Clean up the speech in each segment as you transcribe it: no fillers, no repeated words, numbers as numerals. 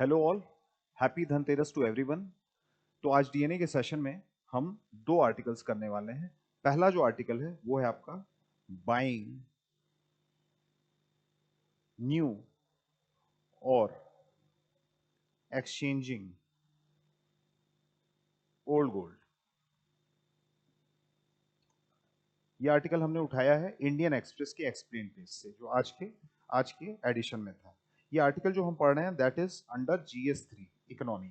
Hello all, happy Dhanteras to everyone. तो आज DNA के सेशन में हम दो आर्टिकल्स करने वाले हैं। पहला जो आर्टिकल है वो है आपका बाइंग न्यू और एक्सचेंजिंग ओल्ड गोल्ड। ये आर्टिकल हमने उठाया है इंडियन एक्सप्रेस के एक्सप्लेन पेज से, जो आज के एडिशन में था। ये आर्टिकल जो हम पढ़ रहे हैं that is under GS3 economy,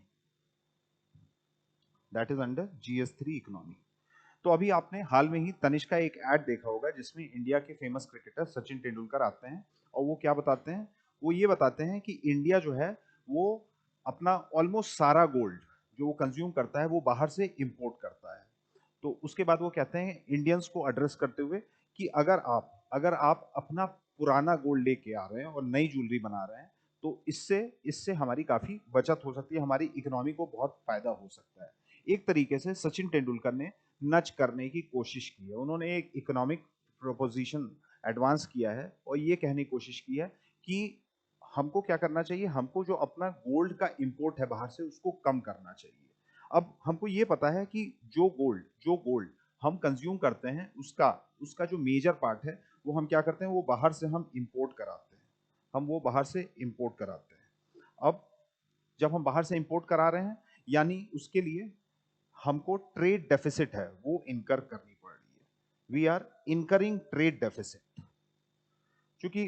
that is under GS3 economy. तो अभी आपने हाल में ही तनिष्क का एक ऐड देखा होगा जिसमें इंडिया के फेमस क्रिकेटर सचिन तेंदुलकर आते हैं और वो क्या बताते हैं, वो ये बताते हैं कि इंडिया जो है वो अपना ऑलमोस्ट सारा गोल्ड जो वो कंज्यूम करता है वो बाहर से इंपोर्ट करता है। तो उसके बाद वो कहते हैं इंडियंस को एड्रेस करते हुए कि अगर आप अपना पुराना गोल्ड लेके आ रहे हैं और नई ज्वेलरी बना रहे हैं तो इससे इससे हमारी काफी बचत हो सकती है, हमारी इकोनॉमी को बहुत फायदा हो सकता है। एक तरीके से सचिन तेंदुलकर ने नच करने की कोशिश की है, उन्होंने एक इकोनॉमिक प्रोपोजिशन एडवांस किया है और ये कहने की कोशिश की है कि हमको क्या करना चाहिए, हमको जो अपना गोल्ड का इंपोर्ट है बाहर से उसको कम करना चाहिए। अब हमको ये पता है कि जो गोल्ड हम कंज्यूम करते हैं उसका उसका जो मेजर पार्ट है वो हम क्या करते हैं, वो बाहर से हम इंपोर्ट कराते हैं, हम वो बाहर से इंपोर्ट कराते हैं। अब जब हम बाहर से इंपोर्ट करा रहे हैं यानी उसके लिए हमको ट्रेड डेफिसिट है वो इनकर करनी पड़ रही है। We are incurring trade deficit, क्योंकि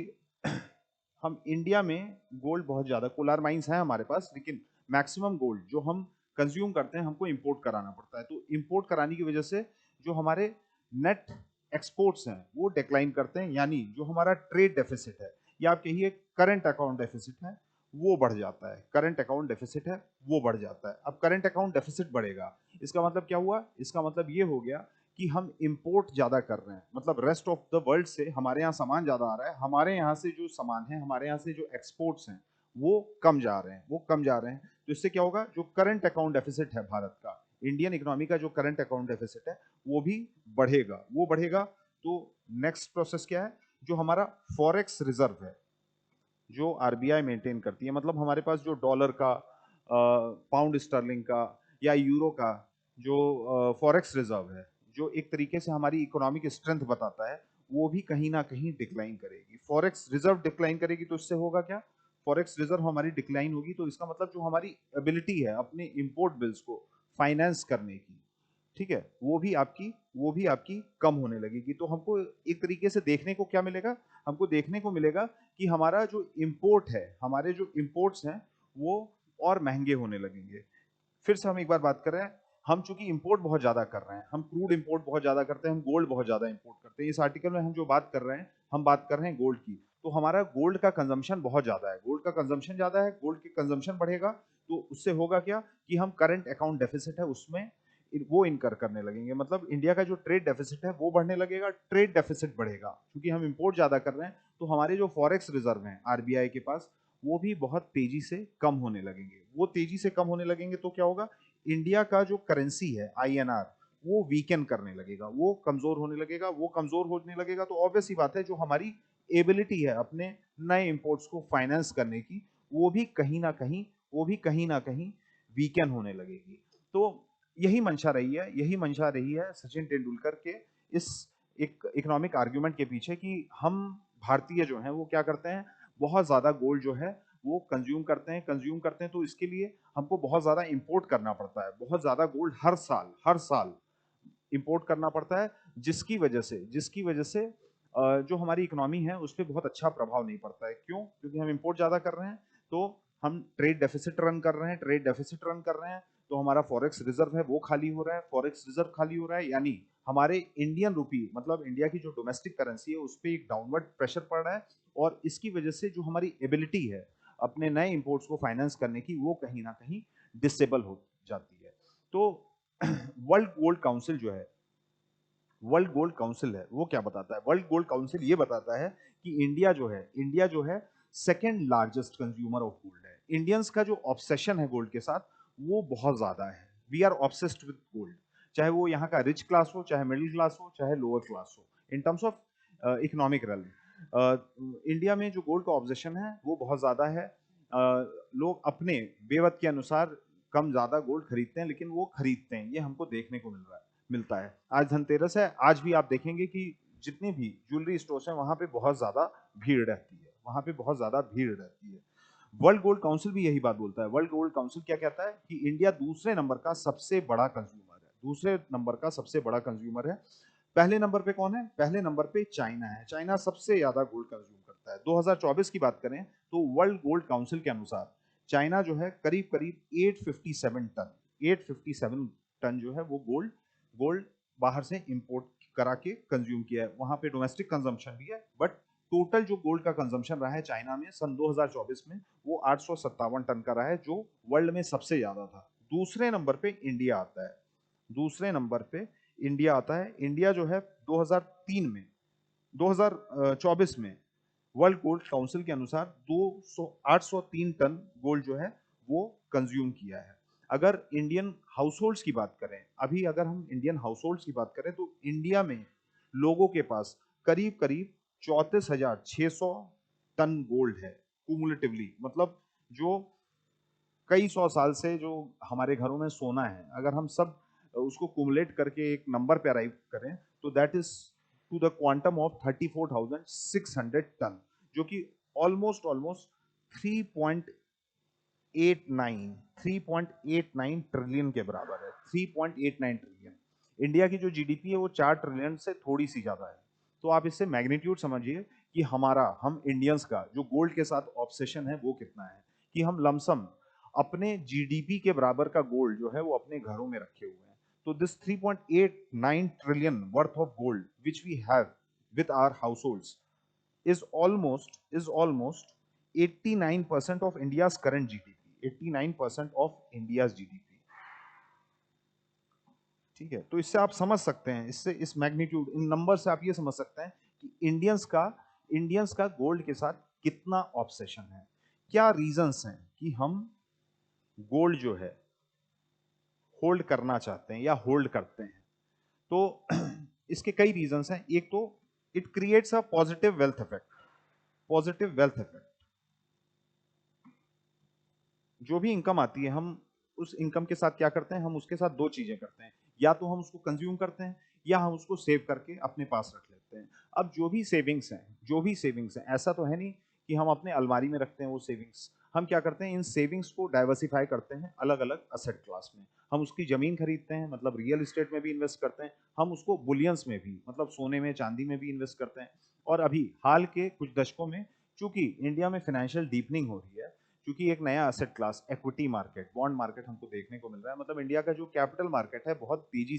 हम इंडिया में गोल्ड बहुत ज्यादा कोलार माइंस है हमारे पास, लेकिन मैक्सिमम गोल्ड जो हम कंज्यूम करते हैं हमको इंपोर्ट कराना पड़ता है। तो इंपोर्ट कराने की वजह से जो हमारे नेट एक्सपोर्ट्स हैं वो डिक्लाइन करते हैं, यानी जो हमारा ट्रेड डेफिसिट है या आप कहिए करंट अकाउंट डेफिसिट है वो बढ़ जाता है। करंट अकाउंट डेफिसिट है वो बढ़ जाता है। अब करंट अकाउंट डेफिसिट बढ़ेगा, इसका मतलब क्या हुआ, इसका मतलब ये हो गया कि हम इंपोर्ट ज्यादा कर रहे हैं, मतलब रेस्ट ऑफ द वर्ल्ड से हमारे यहाँ सामान ज्यादा आ रहा है, हमारे यहाँ से जो सामान है, हमारे यहाँ से जो एक्सपोर्ट्स हैं वो कम जा रहे हैं, वो कम जा रहे हैं। तो इससे क्या होगा, जो करंट अकाउंट डेफिसिट है भारत का, इंडियन इकोनॉमी का जो करंट अकाउंट डेफिसिट है वो भी बढ़ेगा, वो बढ़ेगा। तो नेक्स्ट प्रोसेस क्या है, जो हमारा फॉरेक्स रिजर्व है जो आरबीआई मेंटेन करती है, मतलब हमारे पास जो डॉलर का, पाउंड स्टर्लिंग का या यूरो का जो फॉरेक्स रिजर्व है, जो एक तरीके से हमारी इकोनॉमिक स्ट्रेंथ बताता है, वो भी कहीं ना कहीं डिक्लाइन करेगी। फॉरेक्स रिजर्व डिक्लाइन करेगी तो इससे होगा क्या, फॉरेक्स रिजर्व हमारी डिक्लाइन होगी तो इसका मतलब जो हमारी एबिलिटी है अपने इंपोर्ट बिल्स को फाइनेंस करने की, ठीक है, वो भी आपकी कम होने लगेगी। तो हमको एक तरीके से देखने को क्या मिलेगा, हमको देखने को मिलेगा कि हमारा जो इंपोर्ट है, हमारे जो इंपोर्ट्स हैं वो और महंगे होने लगेंगे। फिर से हम एक बार बात कर रहे हैं, हम चूंकि इंपोर्ट बहुत ज्यादा कर रहे हैं, हम क्रूड इंपोर्ट बहुत ज्यादा करते हैं, हम गोल्ड बहुत ज्यादा इंपोर्ट करते हैं। इस आर्टिकल में हम जो बात कर रहे हैं, हम बात कर रहे हैं गोल्ड की। तो हमारा गोल्ड का कंजम्पशन बहुत ज्यादा है, गोल्ड का कंजम्पशन ज्यादा है, गोल्ड के कंजम्पशन बढ़ेगा तो उससे होगा क्या कि हम करंट अकाउंट डेफिसिट है उसमें वो इनकर करने लगेंगे, मतलब इंडिया का जो ट्रेड डेफिसिट है वो बढ़ने लगेगा, ट्रेड डेफिसिट बढ़ेगा क्योंकि हम इंपोर्ट ज्यादा कर रहे हैं। तो हमारे जो फॉरेक्स रिजर्व हैं आरबीआई के पास वो भी बहुत तेजी से कम होने लगेंगे। वो तेजी से कम होने लगेंगे तो क्या होगा, इंडिया का जो करेंसी है आईएनआर वो वीकन करने लगेगा, वो कमजोर होने लगेगा। वो कमजोर होने लगेगा तो ऑब्वियस सी बात है जो हमारी एबिलिटी है अपने नए इंपोर्ट्स को फाइनेंस करने की वो भी कहीं ना कहीं वीकन होने लगेगी। तो यही मंशा रही है सचिन तेंदुलकर के इस एक इकोनॉमिक आर्ग्यूमेंट के पीछे कि हम भारतीय जो हैं वो क्या करते हैं, बहुत ज्यादा गोल्ड जो है वो कंज्यूम करते हैं तो इसके लिए हमको बहुत ज्यादा इंपोर्ट करना पड़ता है, बहुत ज्यादा गोल्ड हर साल इंपोर्ट करना पड़ता है, जिसकी वजह से जो हमारी इकोनॉमी है उस पर बहुत अच्छा प्रभाव नहीं पड़ता है। क्यों, क्योंकि हम इंपोर्ट ज्यादा कर रहे हैं तो हम ट्रेड डेफिसिट रन कर रहे हैं तो हमारा फॉरेक्स रिजर्व है वो खाली हो रहा है, फॉरेक्स रिजर्व खाली हो रहा है यानी हमारे इंडियन रूपी, मतलब इंडिया की जो डोमेस्टिक करेंसी है उस पर एक डाउनवर्ड प्रेशर पड़ रहा है और इसकी वजह से जो हमारी एबिलिटी है अपने नए इंपोर्ट्स को फाइनेंस करने की वो कहीं ना कहीं डिसेबल हो जाती है। तो वर्ल्ड गोल्ड काउंसिल जो है, वर्ल्ड गोल्ड काउंसिल है वो क्या बताता है, वर्ल्ड गोल्ड काउंसिल ये बताता है कि इंडिया जो है second largest consumer of gold है। इंडियंस का जो ऑब्सेशन है गोल्ड के साथ वो बहुत ज्यादा है। We are obsessed with gold, चाहे वो यहाँ का रिच क्लास हो, चाहे मिडिल क्लास हो, चाहे लोअर क्लास हो, इन terms of economic rail. India में जो गोल्ड का ऑब्सेशन है वो बहुत ज्यादा है। लोग अपने बेवत के अनुसार कम ज्यादा गोल्ड खरीदते हैं, लेकिन वो खरीदते हैं, ये हमको देखने को मिलता है। आज धनतेरस है, आज भी आप देखेंगे कि जितने भी ज्वेलरी स्टोर्स हैं वहां पे बहुत ज्यादा भीड़ रहती है, वहां पे बहुत ज्यादा भीड़ रहती है। वर्ल्ड गोल्ड काउंसिल भी यही बात बोलता है। वर्ल्ड गोल्ड काउंसिल क्या कहता है कि इंडिया दूसरे नंबर का सबसे बड़ा कंज्यूमर है, दूसरे नंबर का सबसे बड़ा कंज्यूमर है। पहले नंबर पे कौन है? पहले नंबर पे चाइना है। चाइना सबसे ज्यादा गोल्ड कंज्यूम करता है। 2024 की बात करें तो वर्ल्ड गोल्ड काउंसिल के अनुसार चाइना जो है करीब करीब 857 टन जो है वो गोल्ड गोल्ड बाहर से इंपोर्ट करा के कंज्यूम किया है। वहां पे डोमेस्टिक कंजम्पशन भी है, बट टोटल जो गोल्ड का कंजम्पशन रहा है चाइना में सन 2024 में वो 857 टन का रहा है, जो वर्ल्ड में सबसे ज्यादा था। दूसरे नंबर पे इंडिया आता है। दूसरे नंबर पे इंडिया आता है। इंडिया जो है 2003 में 2024 में वर्ल्ड गोल्ड काउंसिल के अनुसार 803 टन गोल्ड जो है वो कंज्यूम किया है। अगर इंडियन हाउसहोल्ड्स की बात करें, अभी अगर हम इंडियन हाउसहोल्ड्स की बात करें तो इंडिया में लोगों के पास करीब करीब 34,600 टन गोल्ड है कुमुलेटिवली। मतलब जो कई सौ साल से जो हमारे घरों में सोना है, अगर हम सब उसको कुमुलेट करके एक नंबर पे अराइव करें तो that is to the quantum of 34,600 ton, जो कि ऑलमोस्ट ऑलमोस्ट 3.89 ट्रिलियन के बराबर है। 3.89 ट्रिलियन। इंडिया की जो जीडीपी है वो 4 ट्रिलियन से थोड़ी सी ज्यादा है। तो आप इससे मैग्नीट्यूड समझिए कि हम इंडियंस का जो गोल्ड के साथ ऑब्सेशन है वो कितना है, कि हम लमसम अपने जीडीपी के बराबर का गोल्ड जो है वो अपने घरों में रखे हुए हैं। तो this 3.89 trillion worth of gold which we have with our households is almost 89% of India's current GDP, 89% of India's GDP। ठीक है, तो इससे आप समझ सकते हैं, इससे इस मैग्नीट्यूड इन नंबर से आप ये समझ सकते हैं कि इंडियंस का गोल्ड के साथ कितना ऑब्सेशन है। क्या रीजंस हैं कि हम गोल्ड जो है होल्ड करना चाहते हैं या होल्ड करते हैं? तो इसके कई रीजंस हैं। एक तो it creates a positive wealth effect. Positive wealth effect, जो भी इनकम आती है हम उस इनकम के साथ क्या करते हैं? हम उसके साथ दो चीजें करते हैं, या तो हम उसको कंज्यूम करते हैं या हम उसको सेव करके अपने पास रख लेते हैं। अब जो भी सेविंग्स हैं ऐसा तो है नहीं कि हम अपने अलमारी में रखते हैं वो सेविंग्स। हम क्या करते हैं? इन सेविंग्स को डाइवर्सिफाई करते हैं अलग अलग असेट क्लास में। हम उसकी जमीन खरीदते हैं, मतलब रियल एस्टेट में भी इन्वेस्ट करते हैं। हम उसको बुलियंस में भी, मतलब सोने में चांदी में भी इन्वेस्ट करते हैं। और अभी हाल के कुछ दशकों में चूंकि इंडिया में फाइनेंशियल डीपनिंग हो रही है, क्योंकि एक नया asset class equity market, bond market हमको देखने को मिल रहा है। मतलब इंडिया का जो कैपिटल मार्केट है बहुत तेजी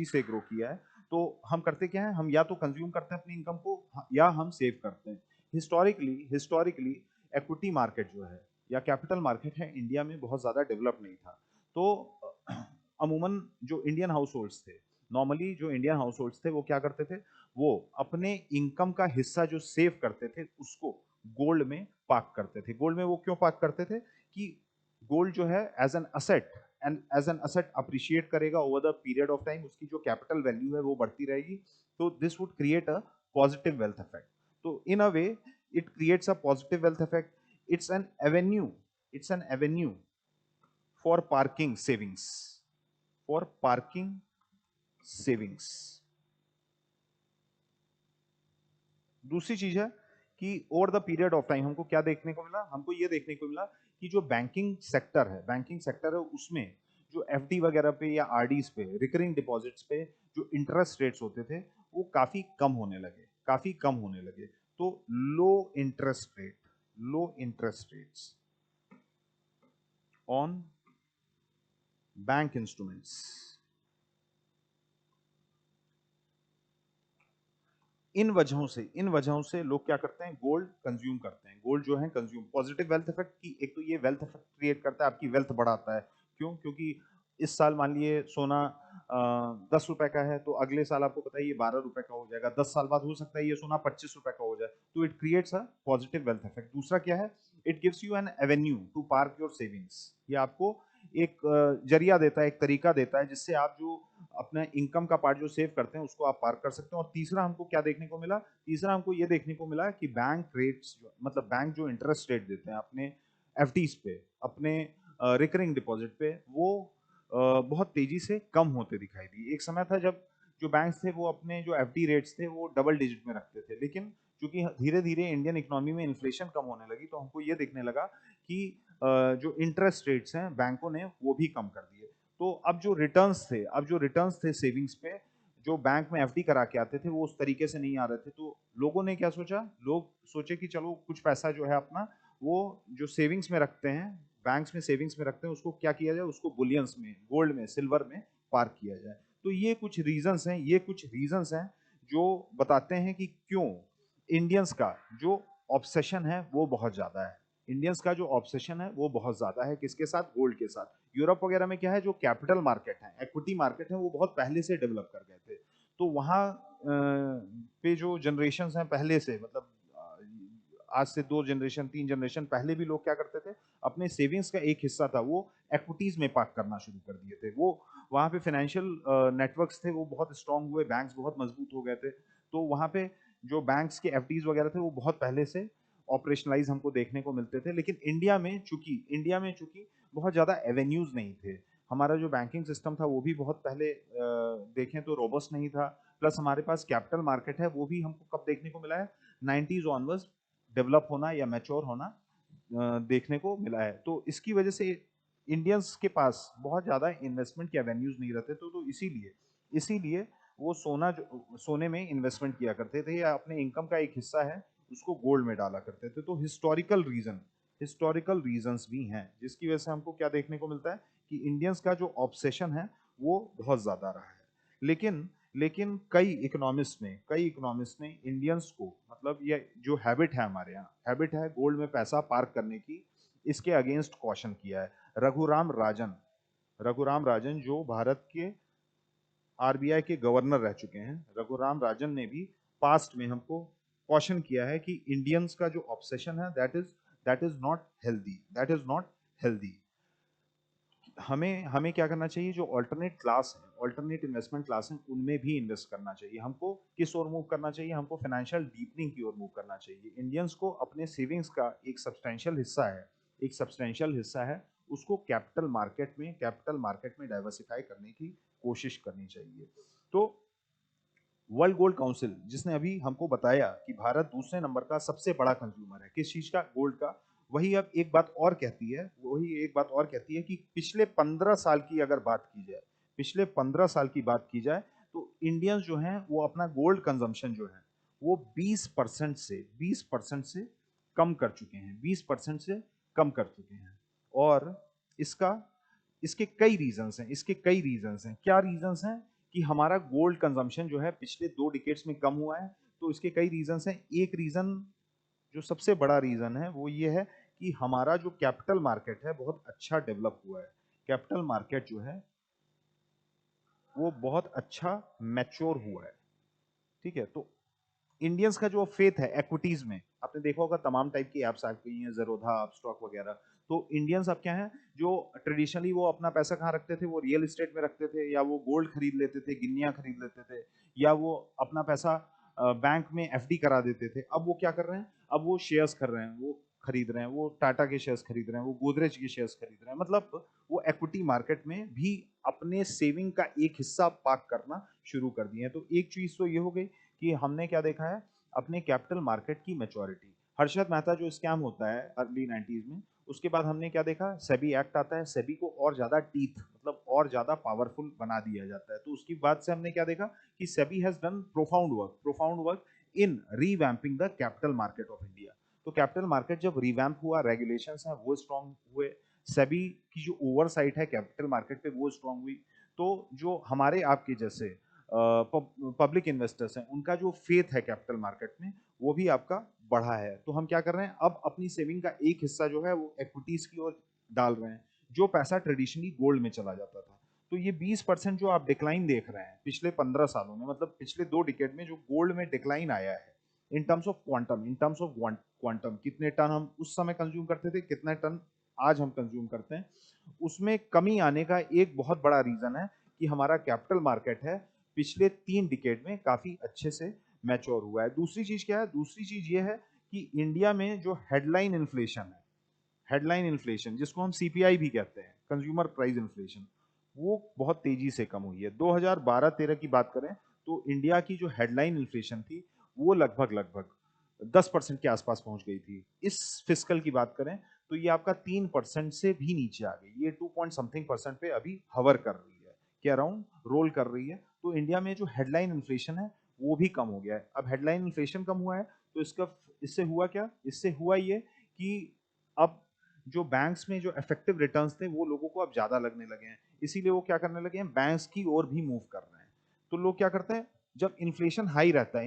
से ग्रो किया है। तो हम करते क्या है? हम या तो कंज्यूम करते हैं अपनी इनकम को या हम सेव करते हैं। हिस्टोरिकली इक्विटी मार्केट जो है या कैपिटल मार्केट है इंडिया में बहुत ज्यादा डेवलप नहीं था। तो अमूमन जो इंडियन हाउस होल्ड्स थे, नॉर्मली जो इंडियन हाउस होल्ड्स थे वो क्या करते थे? वो अपने इनकम का हिस्सा जो सेव करते थे उसको गोल्ड में पार्क करते थे। गोल्ड में वो क्यों पार्क करते थे? कि गोल्ड जो है एज एन असेट अप्रिशिएट करेगा over the period of time, उसकी जो कैपिटल वैल्यू है वो बढ़ती रहेगी। तो this would create a positive wealth effect. तो in a way it creates a positive wealth effect. It's an avenue for parking savings. दूसरी चीज है कि over the period of time हमको क्या देखने को मिला? हमको ये देखने को मिला कि जो बैंकिंग सेक्टर है उसमें जो एफडी वगैरह पे या आरडीज पे, रिकरिंग डिपॉजिट्स पे जो इंटरेस्ट रेट्स होते थे वो काफी कम होने लगे। तो low interest rates on bank instruments, इन वजहों से लोग क्या करते हैं? गोल्ड कंज्यूम करते हैं। गोल्ड जो है कंज्यूम, पॉजिटिव वेल्थ इफेक्ट की एक तो ये वेल्थ इफेक्ट क्रिएट करता है, आपकी वेल्थ बढ़ाता है। क्यों? क्योंकि इस साल मान लिए सोना 10 रुपए का है, तो अगले साल आपको पता है ये 12 रुपए का हो जाएगा। 10 साल बाद हो सकता है ये सोना 25 रुपए का हो जाए। तो it creates a positive wealth effect. दूसरा क्या है? It gives you an avenue to park your savings. ये आपको एक जरिया देता है, एक तरीका देता है जिससे आप जो अपना इनकम का पार्ट जो सेव करते हैं उसको आप पार्क कर सकते हैं। और तीसरा हमको क्या देखने को मिला, तीसरा हमको ये देखने को मिला कि बैंक रेट्स, मतलब बैंक जो इंटरेस्ट रेट देते हैं अपने एफडीज पे, अपने रिकरिंग डिपॉजिट पे, वो बहुत तेजी से कम होते दिखाई दिए। एक समय था जब जो बैंक्स थे वो अपने जो एफडी रेट्स थे वो डबल डिजिट में रखते थे, लेकिन क्योंकि धीरे धीरे इंडियन इकोनॉमी में इन्फ्लेशन कम होने लगी तो हमको ये देखने लगा कि जो इंटरेस्ट रेट्स हैं बैंकों ने वो भी कम कर दिए। तो अब जो रिटर्न्स थे सेविंग्स पे, जो बैंक में एफडी करा के आते थे वो उस तरीके से नहीं आ रहे थे। तो लोगों ने क्या सोचा, लोग सोचे कि चलो कुछ पैसा जो है अपना वो जो सेविंग्स में रखते हैं, बैंक्स में सेविंग्स में रखते हैं, उसको क्या किया जाए, उसको बुलियंस में, गोल्ड में, सिल्वर में पार्क किया जाए। तो ये कुछ रीजंस हैं जो बताते हैं कि क्यों इंडियंस का जो ऑब्सेशन है वो बहुत ज्यादा है। इंडियंस का जो ऑब्सेशन है वो बहुत ज्यादा है, किसके साथ, गोल्ड के साथ। यूरोप वगैरह में क्या है, जो कैपिटल मार्केट है, इक्विटी मार्केट है, वो बहुत पहले से डेवलप कर गए थे। तो वहां पे जो जनरेशन हैं पहले से, मतलब आज से 2 जनरेशन 3 जनरेशन पहले भी लोग क्या करते थे, अपने सेविंग्स का एक हिस्सा था वो इक्विटीज में पार्क करना शुरू कर दिए थे। वो वहाँ पे फाइनेंशियल नेटवर्क्स थे वो बहुत स्ट्रांग हुए, बैंक्स बहुत मजबूत हो गए थे। तो वहाँ पे जो बैंक्स के एफडीज वगैरह थे वो बहुत पहले से ऑपरेशनलाइज हमको देखने को मिलते थे। लेकिन इंडिया में चूंकि बहुत ज़्यादा एवेन्यूज नहीं थे, हमारा जो बैंकिंग सिस्टम था वो भी बहुत पहले देखें तो रोबस्ट नहीं था, प्लस हमारे पास कैपिटल मार्केट है वो भी हमको कब देखने को मिला है, 90s ऑनवर्ड्स डेवलप होना या मैच्योर होना देखने को मिला है। तो इसकी वजह से इंडियंस के पास बहुत ज़्यादा इन्वेस्टमेंट के एवेन्यूज नहीं रहते। तो इसीलिए इसीलिए वो सोने में इन्वेस्टमेंट किया करते थे, या अपने इनकम का एक हिस्सा है उसको गोल्ड में डाला करते थे। तो हिस्टोरिकल रीजंस भी हैं जिसकी वजह से हमको क्या देखने को मिलता है कि इंडियंस का जो ऑब्सेशन है वो बहुत ज़्यादा रहा है। लेकिन लेकिन कई इकोनॉमिस्ट ने इंडियंस को, मतलब ये जो हैबिट है हमारे यहाँ, हैबिट है गोल्ड में पैसा पार्क करने की, इसके अगेंस्ट कॉशन किया है। रघुराम राजन जो भारत के आरबीआई के गवर्नर रह चुके हैं, रघुराम राजन ने भी पास्ट में हमको कॉशन किया है कि इंडियंस का जो ऑब्सेशन है दैट इज नॉट हेल्दी। हमें हमें क्या करना चाहिए, जो ऑल्टरनेट इन्वेस्टमेंट क्लास है उनमें भी इन्वेस्ट करना चाहिए। हमको किस ओर मूव करना चाहिए, हमको फाइनेंशियल डीपनिंग की ओर मूव करना चाहिए। इंडियंस को अपने सेविंग्स का एक सब्सटेंशियल हिस्सा है उसको कैपिटल मार्केट में डाइवर्सिफाई करने की कोशिश करनी चाहिए। तो वर्ल्ड गोल्ड काउंसिल, जिसने अभी हमको बताया कि भारत दूसरे नंबर का सबसे बड़ा कंज्यूमर है किस चीज का, गोल्ड का, वही एक बात और कहती है कि पिछले 15 साल की बात की जाए तो इंडियंस जो हैं वो अपना गोल्ड कंजम्पशन जो है वो 20% से कम कर चुके हैं, 20% से कम कर चुके हैं। और इसका इसके कई रीजंस हैं। क्या रीजंस हैं कि हमारा गोल्ड कंजम्पशन जो है पिछले 2 डिकेड्स में कम हुआ है? तो इसके कई रीजंस हैं। एक रीजन, जो सबसे बड़ा रीजन है, वो ये है कि हमारा जो कैपिटल मार्केट है बहुत अच्छा डेवलप हुआ है। कैपिटल मार्केट जो है वो बहुत अच्छा मैच्योर हुआ है। ठीक है, तो इंडियंस का जो फेथ है एक्विटीज में, आपने देखा होगा तमाम टाइप की एप्स आ गई हैं, ज़ेरोधा, अपस्टॉक वगैरह। तो इंडियंस अब क्या है, जो ट्रेडिशनली वो अपना पैसा कहाँ रखते थे, वो रियल एस्टेट में रखते थे, या वो गोल्ड खरीद लेते थे, गिन्नियां खरीद लेते थे, या वो अपना पैसा बैंक में एफडी करा देते थे। अब वो क्या कर रहे हैं, अब वो शेयर्स कर रहे हैं, वो खरीद रहे हैं, वो टाटा के शेयर्स खरीद रहे हैं, वो गोदरेज के शेयर्स खरीद रहे हैं। मतलब वो इक्विटी मार्केट में भी अपने सेविंग का एक हिस्सा पार्क करना शुरू कर दिए हैं। तो एक चीज तो ये हो गई कि हमने क्या देखा है, अपने कैपिटल मार्केट की मैच्योरिटी। हर्षद मेहता जो स्कैम होता है अर्ली 90s में, उसके बाद हमने क्या देखा, सेबी एक्ट आता है, सेबी को और ज्यादा टीथ, मतलब और ज्यादा पावरफुल बना दिया जाता है। तो उसकी बाद से हमने क्या देखा कि SEBI has done profound work in revamping the capital market of India. तो कैपिटल मार्केट जब रिवैम्प हुआ, रेगुलेशंस हैं वो स्ट्रांग हुए, सेबी की जो ओवरसाइट है कैपिटल मार्केट पे वो स्ट्रांग हुई। तो जो हमारे आपके जैसे पब्लिक इन्वेस्टर्स हैं उनका जो फेथ है कैपिटल मार्केट में वो भी आपका बढ़ा है। तो हम क्या कर रहे हैं, अब अपनी सेविंग का एक हिस्सा जो है वो इक्विटीज की ओर डाल रहे हैं, जो पैसा ट्रेडिशनली गोल्ड में चला जाता था। तो ये 20% जो आप डिक्लाइन देख रहे हैं पिछले 15 सालों में, मतलब पिछले 2 डिकेड में जो गोल्ड में डिक्लाइन आया है, इन टर्म्स ऑफ क्वांटम कितने टन हम उस समय कंज्यूम करते थे, कितने टन आज हम कंज्यूम करते हैं, उसमें कमी आने का एक बहुत बड़ा रीजन है कि हमारा कैपिटल मार्केट है पिछले 3 डिकेड में काफी अच्छे से मैच्योर हुआ है। दूसरी चीज क्या है? दूसरी चीज ये है कि इंडिया में जो हेडलाइन इन्फ्लेशन है, हेडलाइन इन्फ्लेशन जिसको हम सीपीआई भी कहते हैं, कंज्यूमर प्राइस इन्फ्लेशन, वो बहुत तेजी से कम हुई है। 2012-13 की बात करें तो इंडिया की जो हेडलाइन इन्फ्लेशन थी वो लगभग लगभग 10% के आसपास पहुंच गई थी। इस फिस्कल की बात करें तो ये आपका 3% से भी नीचे आ गई, ये 2 पॉइंट समथिंग परसेंट पे अभी हवर कर रही है, के अराउंड रोल कर रही है। तो इंडिया में जो हेडलाइन इन्फ्लेशन है वो भी कम हो गया है। अब हेडलाइन इन्फ्लेशन कम हुआ है तो इससे हुआ क्या? इससे हुआ ये कि अब जो बैंक्स में जो इफेक्टिव रिटर्न्स थे वो लोगों को अब ज्यादा लगने लगे हैं, इसीलिए वो क्या करने लगे हैं, बैंक्स की ओर भी मूव कर रहे हैं। तो लोग क्या करते हैं, जब इन्फ्लेशन हाई रहता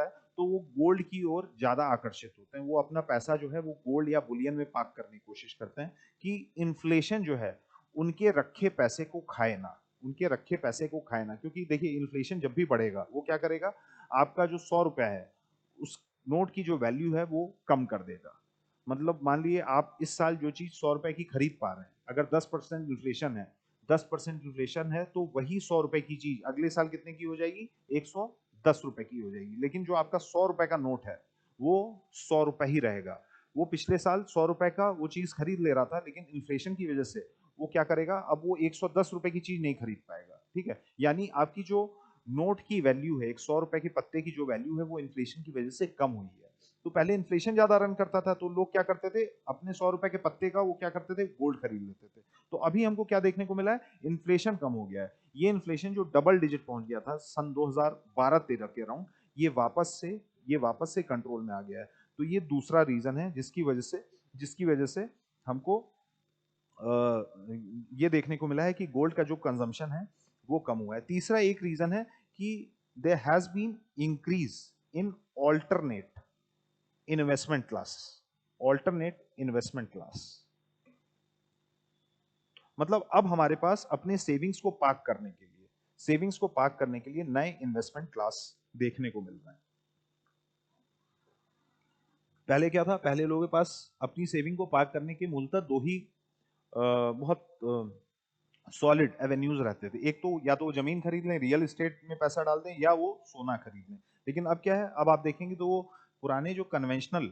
है तो वो गोल्ड की ओर ज्यादा आकर्षित होते हैं, वो अपना पैसा जो है वो गोल्ड या बुलियन में पार्क करने की कोशिश करते हैं कि इन्फ्लेशन जो है उनके रखे पैसे को खाए ना, उनके रखे पैसे को खाए ना। क्योंकि देखिए इन्फ्लेशन जब भी बढ़ेगा वो क्या करेगा, आपका जो 100 रुपया है उस नोट की जो वैल्यू है वो कम कर देगा। मतलब मान लिए आप इस साल जो चीज 100 रुपए की खरीद पा रहे हैं, अगर 10% इन्फ्लेशन है, 10% इन्फ्लेशन है तो वही 100 रुपए की चीज अगले साल कितने की हो जाएगी, 110 रुपए की हो जाएगी। लेकिन जो आपका 100 रुपए का नोट है वो 100 रुपए ही रहेगा। वो पिछले साल 100 रुपए का वो चीज खरीद ले रहा था, लेकिन इन्फ्लेशन की वजह से वो क्या करेगा, अब वो 110 रुपए की चीज नहीं खरीद पाएगा। ठीक है, यानी आपकी जो नोट की वैल्यू है, एक 100 रुपए के पत्ते की जो वैल्यू है वो इन्फ्लेशन की वजह से कम हुई है। तो पहले इन्फ्लेशन ज्यादा रन करता था तो लोग क्या करते थे, अपने 100 रुपए के पत्ते का वो क्या करते थे, गोल्ड खरीद लेते थे। तो अभी हमको क्या देखने को मिला है, इन्फ्लेशन कम हो गया है। ये इन्फ्लेशन जो डबल डिजिट पहुंच गया था सन 2012-13 के अराउंड, ये वापस से कंट्रोल में आ गया है। तो ये दूसरा रीजन है जिसकी वजह से हमको ये देखने को मिला है कि गोल्ड का जो कंजम्पशन है वो कम हुआ है। तीसरा एक रीजन है कि there has been increase in alternate investment class, alternate investment class. मतलब अब हमारे पास अपने सेविंग्स को पार्क करने के लिए नए इन्वेस्टमेंट क्लास देखने को मिल रहे हैं। पहले क्या था, पहले लोगों के पास अपनी सेविंग को पार्क करने के मूलतः दो ही बहुत सॉलिड एवेन्यूज रहते थे। एक तो या तो वो जमीन खरीद लें, रियल एस्टेट में पैसा डाल दें, या वो सोना खरीद लें। लेकिन अब क्या है, अब आप देखेंगे तो वो पुराने जो कन्वेंशनल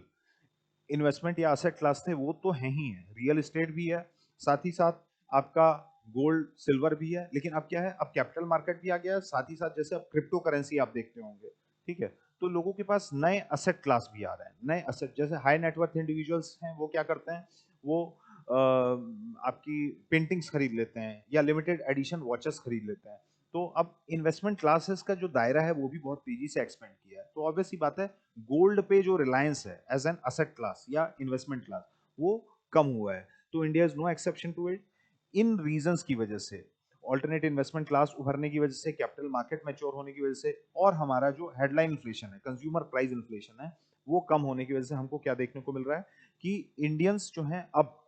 इन्वेस्टमेंट या असेट क्लास थे वो तो हैं ही हैं, रियल एस्टेट भी है, साथ ही साथ आपका गोल्ड सिल्वर भी है। लेकिन अब क्या है, अब कैपिटल मार्केट भी आ गया है, साथ ही साथ जैसे अब क्रिप्टो करेंसी आप देखते होंगे। ठीक है, तो लोगों के पास नए असेट क्लास भी आ रहे हैं, नए असेट, जैसे हाई नेटवर्थ इंडिविजुअल्स हैं वो क्या करते हैं, वो आपकी पेंटिंग्स खरीद लेते हैं या लिमिटेड एडिशन वॉचेस खरीद लेते हैं। तो अब इन्वेस्टमेंट क्लासेस का जो दायरा है वो भी बहुत तेजी से एक्सपेंड किया है। तो ऑब्वियस सी बात है, गोल्ड पे जो रिलायंस है एज एन असेट क्लास या इन्वेस्टमेंट क्लास वो कम हुआ है। तो India is no exception to it. इन रीजंस की वजह से, ऑल्टरनेट इन्वेस्टमेंट क्लास उभरने की वजह से, कैपिटल मार्केट मैच्योर होने की वजह से, और हमारा जो हेडलाइन इन्फ्लेशन है, कंज्यूमर प्राइस इन्फ्लेशन है, वो कम होने की वजह से हमको क्या देखने को मिल रहा है कि इंडियंस जो हैं अब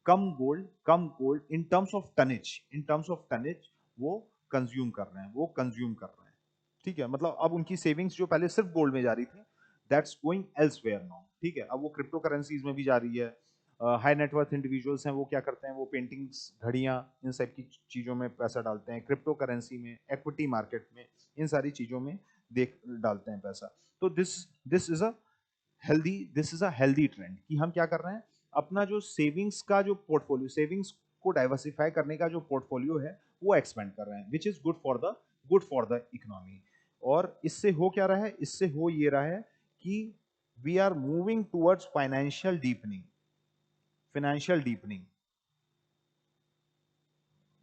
कम gold in terms of tonnage वो कंज्यूम कर रहे हैं। ठीक है, मतलब अब उनकी सेविंग्स जो पहले सिर्फ गोल्ड में जा रही थी, दैट्स गोइंग एल्सवेयर नाउ। ठीक है, अब वो क्रिप्टो करेंसीज में भी जा रही है। हाई नेटवर्थ इंडिविजुअल्स हैं वो क्या करते हैं, वो पेंटिंग्स, घड़ियां, इन सब की चीजों में पैसा डालते हैं, क्रिप्टो करेंसी में, इक्विटी मार्केट में, इन सारी चीजों में देख डालते हैं पैसा। तो this is a healthy trend कि हम क्या कर रहे हैं, अपना जो सेविंग्स को डाइवर्सिफाई करने का जो पोर्टफोलियो है वो एक्सपेंड कर रहे हैं, which is good for the economy. और इससे हो क्या रहा है, इससे हो ये रहा है कि we are moving towards financial deepening.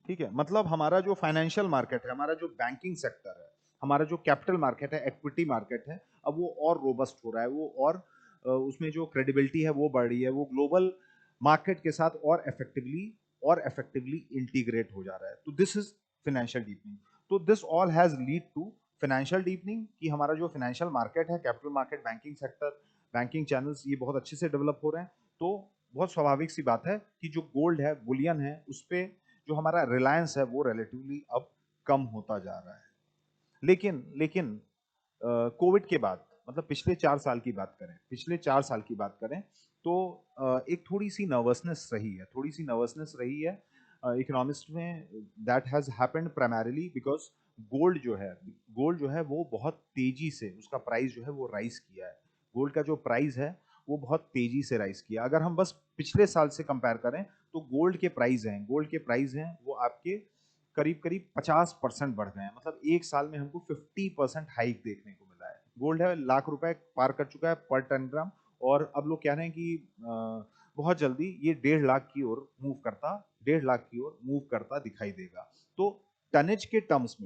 ठीक है, मतलब हमारा जो फाइनेंशियल मार्केट है, हमारा जो बैंकिंग सेक्टर है, हमारा जो कैपिटल मार्केट है, इक्विटी मार्केट है, अब वो और रोबस्ट हो रहा है, वो और उसमें जो क्रेडिबिलिटी है वो बढ़ रही है, वो ग्लोबल मार्केट के साथ और इफेक्टिवली इंटीग्रेट हो जा रहा है। तो दिस इज फाइनेंशियल डीपनिंग। तो this all has lead to financial deepening कि हमारा जो फाइनेंशियल मार्केट है, capital market, banking sector, banking channels, ये बहुत अच्छे से डेवलप हो रहे हैं। तो बहुत स्वाभाविक सी बात है कि जो गोल्ड है, बुलियन है, उस पर जो हमारा रिलायंस है वो रिलेटिवली अब कम होता जा रहा है। लेकिन कोविड के बाद मतलब पिछले 4 साल की बात करें, पिछले 4 साल की बात करें तो एक थोड़ी सी नर्वसनेस रही है, थोड़ी सी नर्वसनेस रही है इकोनॉमिस्ट में। That has happened primarily because gold जो है वो बहुत तेजी से उसका प्राइस जो है वो राइज किया है। गोल्ड का जो प्राइस है वो बहुत तेजी से राइज किया। अगर हम बस पिछले साल से कंपेयर करें तो गोल्ड के प्राइस हैं वो आपके करीब करीब 50% बढ़ गए हैं। मतलब एक साल में हमको 50% हाइक देखने को मिला है। गोल्ड है लाख रुपए पार कर चुका है पर 10 ग्राम, और अब लोग कह रहे हैं कि बहुत जल्दी ये 1.5 लाख की ओर मूव करता दिखाई देगा। तो टनेज के टर्म्स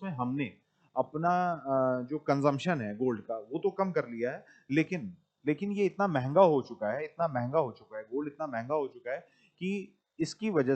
में हमने अपना जो कंजम्पशन है गोल्ड का वो तो कम कर लिया है, लेकिन लेकिन ये गोल्ड इतना महंगा हो चुका है कि इसकी वजह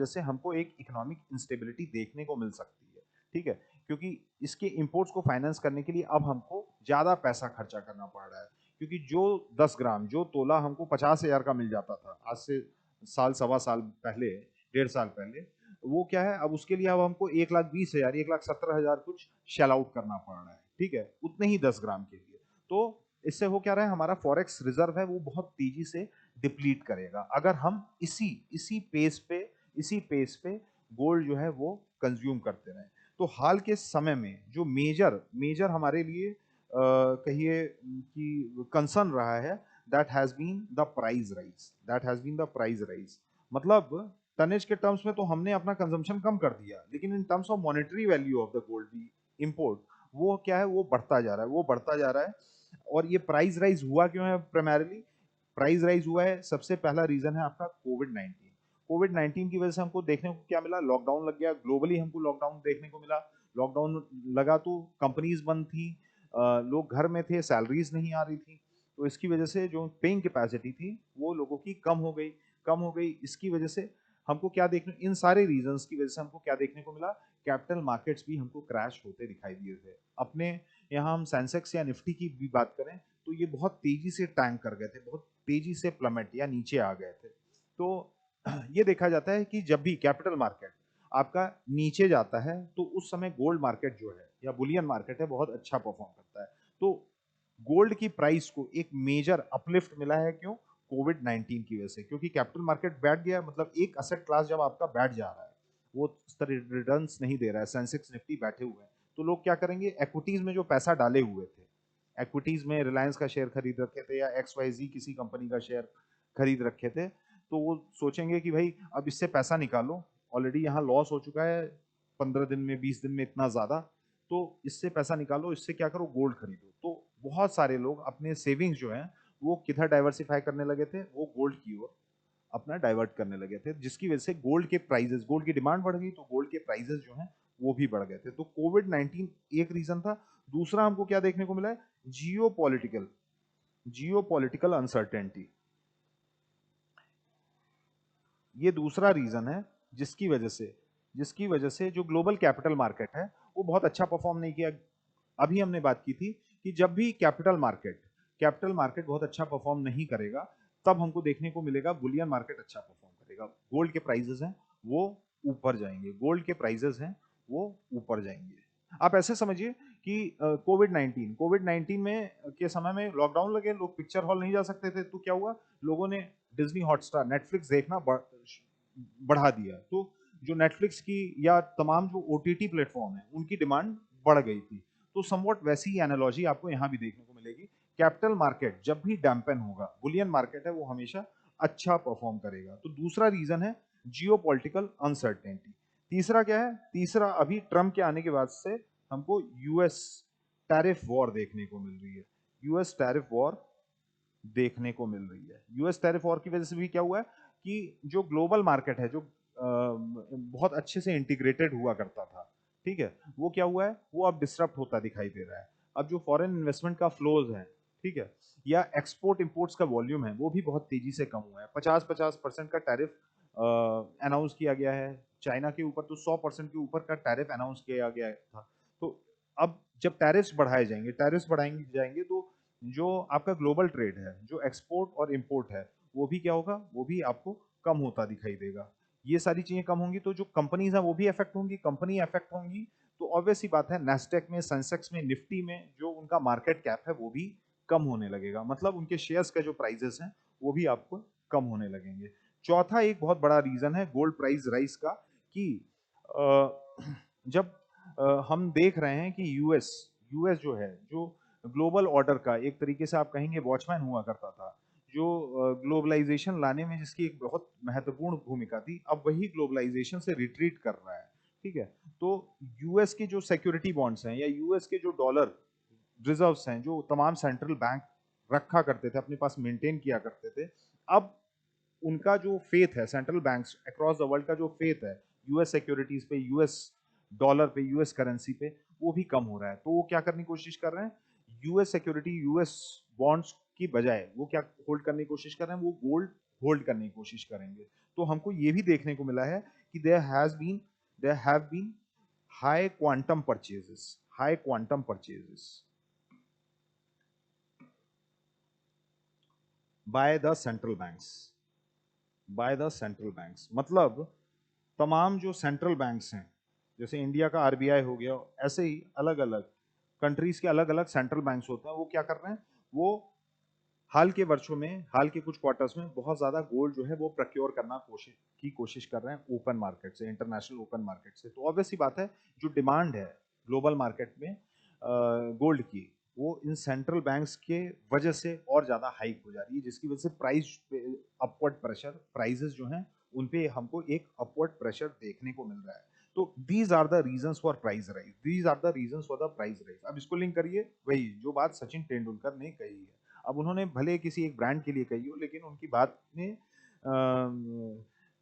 से हमको एक इकोनॉमिक इंस्टेबिलिटी देखने को मिल सकती है। ठीक है, क्योंकि इसके इंपोर्ट्स को फाइनेंस करने के लिए अब हमको ज्यादा पैसा खर्चा करना पड़ रहा है। क्योंकि जो 10 ग्राम जो तोला हमको 50,000 का मिल जाता था आज से साल सवा साल पहले, 1.5 साल पहले, वो क्या है अब उसके लिए अब हमको 1,20,000 1,17,000 कुछ शेल आउट करना पड़ रहा है। ठीक है, उतने ही 10 ग्राम के लिए। तो इससे हो क्या रहा है, हमारा फॉरेक्स रिजर्व है वो बहुत तेजी से डिप्लीट करेगा अगर हम इसी पेस पे गोल्ड जो है वो कंज्यूम करते रहे। तो हाल के समय में जो मेजर मेजर हमारे लिए कहिए कि कंसर्न रहा है, that has been the price rise. मतलब टनेज के टर्म्स में तो हमने अपना कंजम्पशन कम कर दिया, लेकिन in terms of monetary value of the gold import वो क्या है, वो बढ़ता जा रहा है। और ये प्राइस राइज हुआ क्यों है? प्राइमरीली प्राइस राइज हुआ है, सबसे पहला रीजन है आपका कोविड 19 की वजह से हमको देखने को क्या मिला, लॉकडाउन लग गया ग्लोबली, हमको लॉकडाउन देखने को मिला। लॉकडाउन लगा तो कंपनीज बंद थी, लोग घर में थे, सैलरीज नहीं आ रही थी। तो इसकी वजह से जो पेइंग कैपेसिटी थी वो लोगों की कम हो गई। इसकी वजह से हमको क्या देखने इन सारे रीजंस की वजह से हमको क्या देखने को मिला, कैपिटल मार्केट्स भी हमको क्रैश होते दिखाई दिए थे। अपने यहाँ हम सेंसेक्स या निफ्टी की भी बात करें तो ये बहुत तेजी से टैंक कर गए थे, बहुत तेजी से प्लमेट या नीचे आ गए थे। तो ये देखा जाता है कि जब भी कैपिटल मार्केट आपका नीचे जाता है तो उस समय गोल्ड मार्केट जो है या बुलियन मार्केट है बहुत अच्छा परफॉर्म करता है। तो गोल्ड की प्राइस को एक मेजर अपलिफ्ट मिला है, क्यों? कोविड 19 की वजह से। क्योंकि कैपिटल मार्केट बैठ गया, मतलब एक असेट क्लास जब आपका बैठ जा रहा है, वो रिटर्न्स नहीं दे रहा है, सेंसेक्स निफ्टी बैठे हुए हैं, तो लोग क्या करेंगे, इक्विटीज में जो पैसा डाले हुए थे, इक्विटीज में रिलायंस का शेयर खरीद रखे थे या XYZ किसी कंपनी का शेयर खरीद रखे थे, तो वो सोचेंगे कि भाई अब इससे पैसा निकालो, ऑलरेडी यहाँ लॉस हो चुका है 15 दिन में, 20 दिन में इतना ज्यादा, तो इससे पैसा निकालो, इससे क्या करो, गोल्ड खरीदो। तो बहुत सारे लोग अपने सेविंग्स जो हैं वो किधर डाइवर्सिफाई करने लगे थे, वो गोल्ड की ओर अपना डाइवर्ट करने लगे थे, जिसकी वजह से गोल्ड की डिमांड बढ़ गई, तो गोल्ड के प्राइजेस जो हैं वो भी बढ़ गए थे। तो कोविड 19 एक रीजन था। दूसरा हमको क्या देखने को मिला है, जियो पॉलिटिकल अनसर्टेनिटी, ये दूसरा रीजन है जिसकी वजह से जो ग्लोबल कैपिटल मार्केट है वो बहुत अच्छा परफॉर्म नहीं किया। अभी हमने बात की थी कि जब भी कैपिटल मार्केट बहुत अच्छा परफॉर्म नहीं करेगा, तब हमको देखने को मिलेगा बुलियन मार्केट अच्छा परफॉर्म करेगा। गोल्ड के प्राइसेस हैं वो ऊपर जाएंगे। आप ऐसे समझिए कि कोविड 19 में के समय में लॉकडाउन लगे, लोग पिक्चर हॉल नहीं जा सकते थे, तो क्या हुआ, लोगों ने डिज्नी हॉटस्टार, नेटफ्लिक्स देखना बढ़ा दिया। तो जो नेटफ्लिक्स की या तमाम जो OTT प्लेटफॉर्म है उनकी डिमांड बढ़ गई थी। तो समवॉट वैसी ही एनालॉजी आपको यहाँ भी देखने को मिलेगी। कैपिटल मार्केट जब भी डैम्पन होगा, बुलियन मार्केट है वो हमेशा अच्छा परफॉर्म करेगा। तो दूसरा रीजन है जियो पॉलिटिकल अनसर्टेनिटी। तीसरा क्या है, तीसरा अभी ट्रम्प के आने के बाद से हमको यूएस टैरिफ वॉर देखने को मिल रही है। यूएस टैरिफ वॉर की वजह से भी क्या हुआ है कि जो ग्लोबल मार्केट है, जो बहुत अच्छे से इंटीग्रेटेड हुआ करता था, ठीक है, वो क्या हुआ है, वो अब डिस्टर्ब होता दिखाई दे रहा है। अब जो फॉरेन इन्वेस्टमेंट का फ्लोज है, ठीक है, या एक्सपोर्ट इंपोर्ट्स का वॉल्यूम है, वो भी बहुत तेजी से कम हुआ है। 50% का टैरिफ अनाउंस किया गया है चाइना के ऊपर, तो 100% के ऊपर का टैरिफ अनाउंस किया गया था। तो अब जब टैरिफ्स बढ़ाएंगे जाएंगे, तो जो आपका ग्लोबल ट्रेड है, जो एक्सपोर्ट और इंपोर्ट है, वो भी क्या होगा, वो भी आपको कम होता दिखाई देगा। ये सारी चीजें कम होंगी तो जो कंपनीज हैं वो भी अफेक्ट होंगी, कंपनी अफेक्ट होंगी तो ऑब्वियस सी बात है नेस्डेक में, सेंसेक्स में, निफ्टी में जो उनका मार्केट कैप है वो भी कम होने लगेगा, मतलब उनके शेयर्स का जो प्राइजेस हैं वो भी आपको कम होने लगेंगे। चौथा एक बहुत बड़ा रीजन है गोल्ड प्राइस राइज का, कि जब हम देख रहे हैं कि यूएस यूएस जो है, जो ग्लोबल ऑर्डर का एक तरीके से आप कहेंगे वॉचमैन हुआ करता था, जो ग्लोबलाइजेशन लाने में जिसकी एक बहुत महत्वपूर्ण भूमिका थी, अब वही ग्लोबलाइजेशन से रिट्रीट कर रहा है। ठीक है, तो यूएस के जो सिक्योरिटी बॉन्ड्स हैं या यूएस के जो डॉलर रिजर्व्स हैं, जो तमाम सेंट्रल बैंक रखा करते थे, अपने पास मेंटेन किया करते थे, अब उनका जो फेथ है, central banks across the world का जो फेथ है यूएस सिक्योरिटीज पे, यूएस डॉलर पे, यूएस करेंसी पे, वो भी कम हो रहा है। तो वो क्या करने की कोशिश कर रहे हैं, यूएस सिक्योरिटी, यूएस बॉन्ड्स की बजाय वो क्या होल्ड करने की कोशिश कर रहे हैं, वो गोल्ड होल्ड करने की कोशिश करेंगे। तो हमको ये भी देखने को मिला है कि there have been high quantum purchases, high quantum purchases by the central banks, by the central banks, मतलब तमाम जो सेंट्रल बैंक्स हैं, जैसे इंडिया का आरबीआई हो गया, ऐसे ही अलग अलग कंट्रीज के अलग अलग सेंट्रल बैंक्स होते हैं, वो क्या कर रहे हैं, वो हाल के वर्षों में, हाल के कुछ क्वार्टर्स में बहुत ज्यादा गोल्ड जो है वो प्रोक्योर करना कोशिश कर रहे हैं ओपन मार्केट से, इंटरनेशनल ओपन मार्केट से। तो ऑब्वियस सी बात है जो डिमांड है ग्लोबल मार्केट में गोल्ड की, वो इन सेंट्रल बैंक्स के वजह से और ज्यादा हाइक हो जा रही है, जिसकी वजह से प्राइस अपवर्ड प्रेशर, प्राइसेस जो हैं उन पे हमको एक अपवर्ड प्रेशर देखने को मिल रहा है। तो these are the reasons for price rise, these are the reasons for the price rise. अब इसको लिंक करिए वही जो बात सचिन तेंदुलकर ने कही है। अब उन्होंने भले किसी एक ब्रांड के लिए कही हो, लेकिन उनकी बात में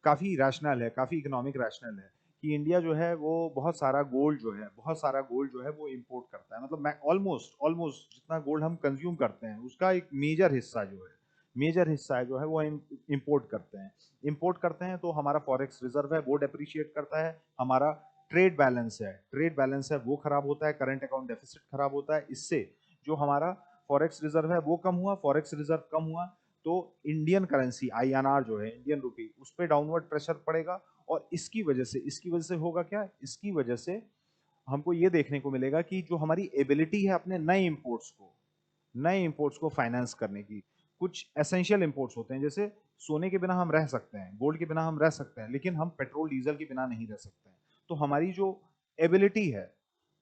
काफी रैशनल है, काफी इकोनॉमिक रैशनल है, कि इंडिया जो है वो बहुत सारा गोल्ड जो है, बहुत सारा गोल्ड जो है वो इंपोर्ट करता है, मतलब मैं ऑलमोस्ट ऑलमोस्ट जितना गोल्ड हम कंज्यूम करते हैं उसका एक मेजर हिस्सा जो है, मेजर हिस्सा है जो है वो इंपोर्ट करते हैं। इंपोर्ट करते हैं तो हमारा फॉरेक्स रिजर्व है वो डेप्रिशिएट करता है, हमारा ट्रेड बैलेंस है वो खराब होता है, करंट अकाउंट डेफिसिट खराब होता है, इससे जो हमारा फॉरेक्स रिजर्व है वो कम हुआ, फॉरेक्स रिजर्व कम हुआ तो इंडियन करेंसी आईएनआर जो है, इंडियन रुपी, उस पर डाउनवर्ड प्रेशर पड़ेगा। और इसकी वजह से होगा क्या, इसकी वजह से हमको ये देखने को मिलेगा कि जो हमारी एबिलिटी है अपने नए इंपोर्ट्स को फाइनेंस करने की, कुछ एसेंशियल इंपोर्ट्स होते हैं, जैसे सोने के बिना हम रह सकते हैं, गोल्ड के बिना हम रह सकते हैं, लेकिन हम पेट्रोल डीजल के बिना नहीं रह सकते हैं। तो हमारी जो एबिलिटी है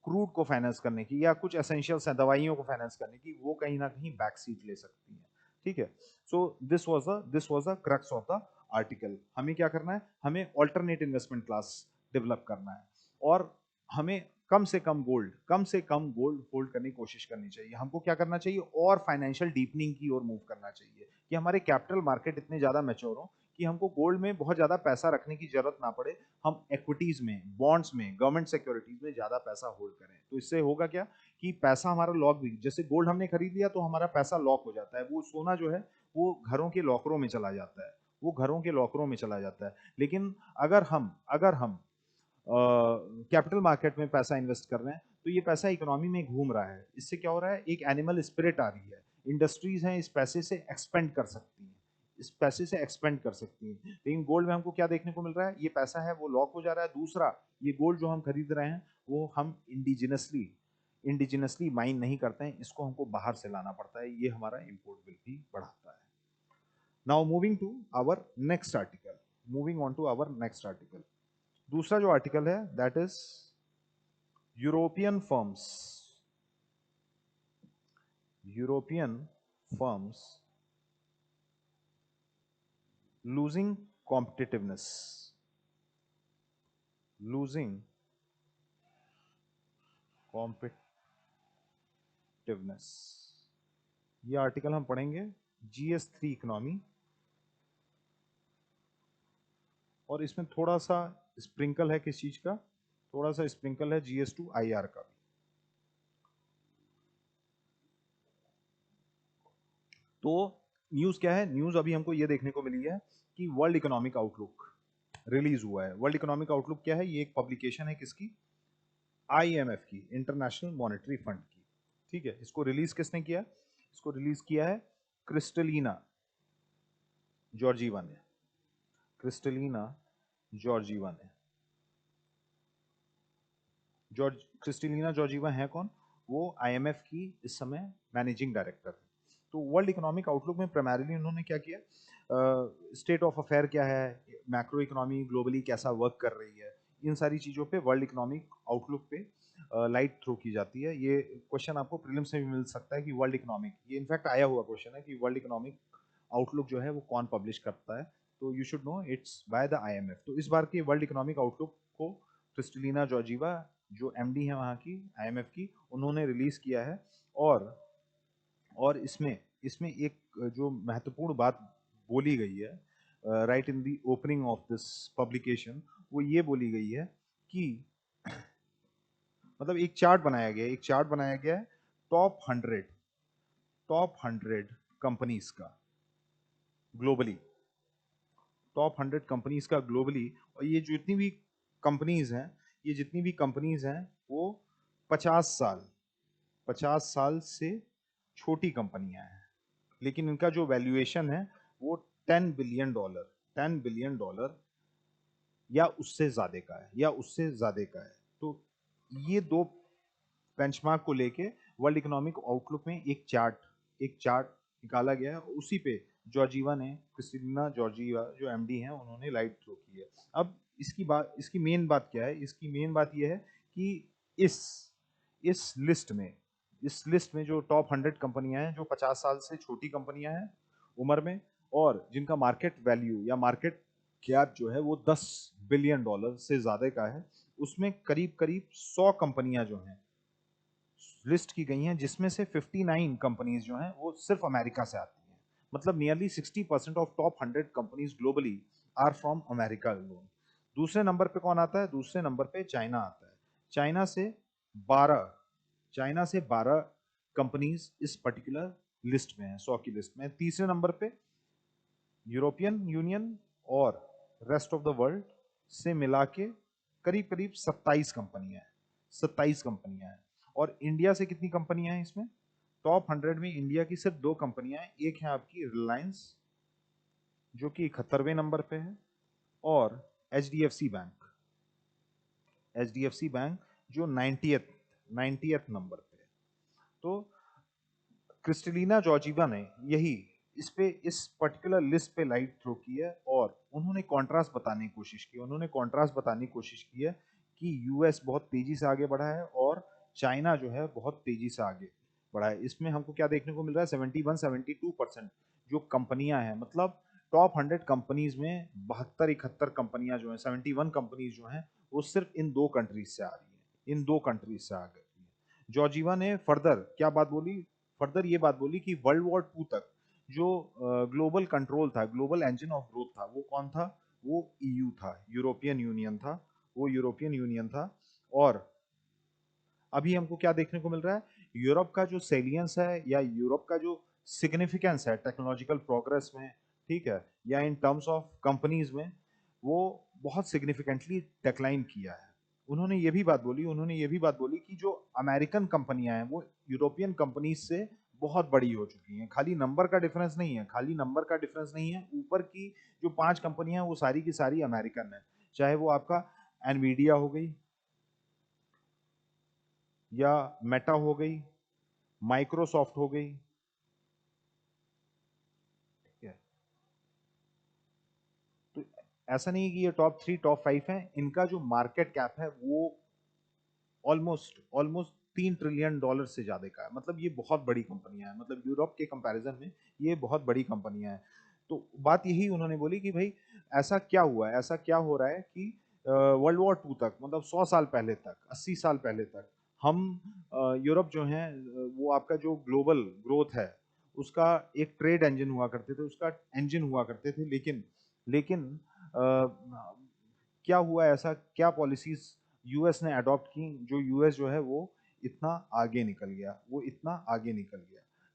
क्रूड को फाइनेंस करने की या कुछ एसेंशियल्स हैं दवाइयों को फाइनेंस करने की, वो कहीं ना कहीं बैक सीट ले सकती है। ठीक है, so this was the crux of the article. हमें क्या करना है, हमें ऑल्टरनेट इन्वेस्टमेंट क्लास डेवलप करना है, और हमें कम से कम गोल्ड होल्ड करने की कोशिश करनी चाहिए। हमको क्या करना चाहिए, और फाइनेंशियल डीपनिंग की ओर मूव करना चाहिए, कि हमारे कैपिटल मार्केट इतने ज्यादा मैच्योर हो कि हमको गोल्ड में बहुत ज्यादा पैसा रखने की जरूरत ना पड़े, हम एक्विटीज में, बॉन्ड्स में, गवर्नमेंट सिक्योरिटीज में ज्यादा पैसा होल्ड करें। तो इससे होगा क्या कि पैसा हमारा लॉक भी, जैसे गोल्ड हमने खरीद लिया तो हमारा पैसा लॉक हो जाता है, वो सोना जो है वो घरों के लॉकरों में चला जाता है, वो घरों के लॉकरों में चला जाता है। लेकिन अगर हम कैपिटल मार्केट में पैसा इन्वेस्ट कर रहे हैं तो ये पैसा इकोनॉमी में घूम रहा है, इससे क्या हो रहा है, एक एनिमल स्पिरिट आ रही है, इंडस्ट्रीज हैं इस पैसे से एक्सपेंड कर सकती हैं, इस पैसे से एक्सपेंड कर सकती हैं। लेकिन गोल्ड में हमको क्या देखने को मिल रहा है, ये पैसा है वो लॉक हो जा रहा है। दूसरा, ये गोल्ड जो हम खरीद रहे हैं वो हम इंडिजिनसली माइन नहीं करते हैं, इसको हमको बाहर से लाना पड़ता है, ये हमारा इंपोर्ट बिल भी बढ़ाता है। Now moving to our next article, moving on to our next article. दूसरा जो आर्टिकल है that is European firms, European firms losing competitiveness, losing competitiveness. ये आर्टिकल हम पढ़ेंगे GS3 इकोनॉमी, और इसमें थोड़ा सा स्प्रिंकल है किस चीज का, थोड़ा सा स्प्रिंकल है GS2 IR का भी। तो न्यूज क्या है, न्यूज अभी हमको ये देखने को मिली है कि वर्ल्ड इकोनॉमिक आउटलुक रिलीज हुआ है। वर्ल्ड इकोनॉमिक आउटलुक क्या है, ये एक पब्लिकेशन है किसकी, IMF की, इंटरनेशनल मॉनेटरी फंड की। ठीक है, इसको रिलीज किसने किया, इसको रिलीज किया है क्रिस्टलीना जॉर्जीवा ने, क्रिस्टलीना जॉर्जीवा ने। जॉर्ज क्रिस्टलिना जॉर्जिवा है कौन? वो आईएमएफ की इस समय मैनेजिंग डायरेक्टर है। तो वर्ल्ड इकोनॉमिक आउटलुक में प्राइमरीली उन्होंने क्या किया, स्टेट ऑफ अफेयर क्या है, मैक्रो इकोनॉमी ग्लोबली कैसा वर्क कर रही है, इन सारी चीज़ों पे वर्ल्ड इकोनॉमिक आउटलुक पे लाइट थ्रो की जाती है। ये क्वेश्चन आपको प्रीलिम्स में भी मिल सकता है कि वर्ल्ड इकोनॉमिक, ये इनफैक्ट आया हुआ क्वेश्चन है कि वर्ल्ड इकोनॉमिक आउटलुक जो है वो कौन पब्लिश करता है, तो you should know it's by the IMF. तो इस बार के वर्ल्ड इकोनॉमिक आउटलुक को क्रिस्टलिना जॉर्जिवा जो एमडी है वहाँ की आईएमएफ की, उन्होंने रिलीज किया है। और इसमें इसमें एक जो महत्वपूर्ण बात बोली गई है right in the opening of this publication, वो ये बोली गई है कि मतलब एक चार्ट बनाया गया है टॉप 100 कंपनीज का ग्लोबली, टॉप 100 कंपनीज का ग्लोबली। और ये जितनी भी कंपनीज हैं, ये जितनी भी कंपनीज हैं वो 50 साल 50 साल से छोटी कंपनियां हैं, लेकिन इनका जो वैल्यूएशन है वो $10 बिलियन, $10 बिलियन या उससे ज्यादा का है, या उससे ज्यादा का है। तो ये दो बेंचमार्क को लेके वर्ल्ड इकोनॉमिक आउटलुक में एक चार्ट निकाला गया है। उसी पे जॉर्जिवा ने, क्रिस्टिना जॉर्जिवा जो एमडी हैं, उन्होंने लाइट थ्रो की है। अब इसकी मेन बात क्या है? इसकी मेन बात यह है कि इस इस लिस्ट में जो टॉप 100 कंपनियां हैं, जो 50 साल से छोटी कंपनियां हैं उम्र में, और जिनका मार्केट वैल्यू या मार्केट कैप जो है वो $10 बिलियन से ज्यादा का है, उसमें करीब करीब 100 कंपनियां जो हैं लिस्ट की गई हैं, जिसमें से 59 कंपनीज जो हैं वो सिर्फ अमेरिका से आती हैं। मतलब nearly 60% of top 100 companies globally are from America alone. दूसरे नंबर पे कौन आता है? दूसरे नंबर पे चाइना आता है। चाइना से 12 चाइना से 12 कंपनीज इस पर्टिकुलर लिस्ट में है, 100 की लिस्ट में। तीसरे नंबर पे यूरोपियन यूनियन और रेस्ट ऑफ द वर्ल्ड से मिला के करीब करीब 27 कंपनियां हैं। और इंडिया से कितनी कंपनियां हैं इसमें? टॉप 100 में इंडिया की सिर्फ 2 कंपनियां हैं। एक है आपकी रिलायंस जो कि 71वें नंबर पे है, और H D F C bank जो 90th नंबर पे है। तो क्रिस्टलिना जॉर्जिवा ने यही इस पर्टिकुलर लिस्ट पे लाइट थ्रो की है, और उन्होंने कॉन्ट्रास्ट बताने की कोशिश की है कि यूएस बहुत तेजी से आगे बढ़ा है और चाइना जो है बहुत तेजी से आगे बढ़ा है। इसमें हमको क्या देखने को मिल रहा है? 71-72% जो कंपनियां हैं, मतलब टॉप 100 कंपनीज में 72-71 कंपनियां जो हैं, 71 कंपनीज जो हैं, वो सिर्फ इन दो कंट्रीज से आ रही है, इन दो कंट्रीज से आ गई है। जॉर्जिवा ने फर्दर ये बात बोली कि वर्ल्ड वॉर 2 तक जो ग्लोबल कंट्रोल था, ग्लोबल इंजन ऑफ ग्रोथ था, वो कौन था? वो ईयू था, यूरोपियन यूनियन था। और अभी हमको क्या देखने को मिल रहा है? यूरोप का जो सेलियंस है या यूरोप का जो सिग्निफिकेंस है टेक्नोलॉजिकल प्रोग्रेस में, ठीक है, या इन टर्म्स ऑफ कंपनीज में, वो बहुत सिग्निफिकेंटली डिक्लाइन किया है। उन्होंने ये भी बात बोली कि जो अमेरिकन कंपनियां हैं वो यूरोपियन कंपनीज से बहुत बड़ी हो चुकी हैं। खाली नंबर का डिफरेंस नहीं है, ऊपर की जो 5 कंपनियां हैं वो सारी की सारी अमेरिकन है। चाहे वो आपका एनवीडिया हो गई, या मेटा हो गई, माइक्रोसॉफ्ट हो गई, ठीक है। तो ऐसा नहीं है कि ये टॉप 3 टॉप 5 हैं, इनका जो मार्केट कैप है वो ऑलमोस्ट ऑलमोस्ट $3 ट्रिलियन से ज्यादा का है। मतलब ये बहुत बड़ी कंपनियां हैं, मतलब यूरोप के कंपैरिजन में ये बहुत बड़ी कंपनियां हैं। तो बात यही उन्होंने बोली कि भाई ऐसा क्या हो रहा है कि वर्ल्ड वॉर 2 तक, मतलब 100 साल पहले तक, 80 साल पहले तक, हम यूरोप जो है वो आपका जो ग्लोबल ग्रोथ है उसका एक ट्रेड इंजन हुआ करते थे, उसका इंजन हुआ करते थे। लेकिन क्या हुआ, ऐसा क्या पॉलिसीज यूएस ने अडॉप्ट की जो यूएस जो है वो इतना आगे निकल गया,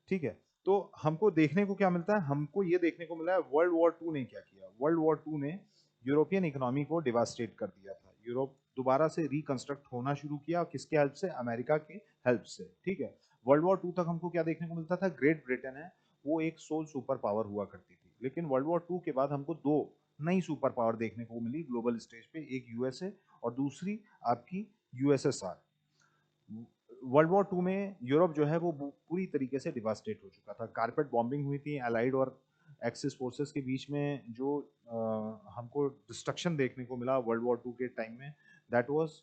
ठीक है। तो हमको देखने को क्या मिलता है? हमको ये देखने को मिला है वर्ल्ड वॉर 2 ने क्या किया। वर्ल्ड वॉर 2 ने यूरोपियन इकोनॉमी को डिवास्टेट कर दिया था। यूरोप दोबारा से रिकंस्ट्रक्ट होना शुरू किया, किसके हेल्प से? अमेरिका के हेल्प से, ठीक है। वर्ल्ड वॉर 2 तक हमको क्या देखने को मिलता था? ग्रेट ब्रिटेन है वो एक सोल सुपर पावर हुआ करती थी, लेकिन वर्ल्ड वॉर 2 के बाद हमको दो नई सुपर पावर देखने को मिली ग्लोबल स्टेज पे, एक यूएसए और दूसरी आपकी यूएसएसआर। वर्ल्ड वॉर टू में यूरोप जो है वो पूरी तरीके से डिवास्टेट हो चुका था। कारपेट बॉम्बिंग हुई थी अलाइड और एक्सिस फोर्सेस के बीच में। जो हमको डिस्ट्रक्शन देखने को मिला वर्ल्ड वॉर टू के टाइम में, दैट वाज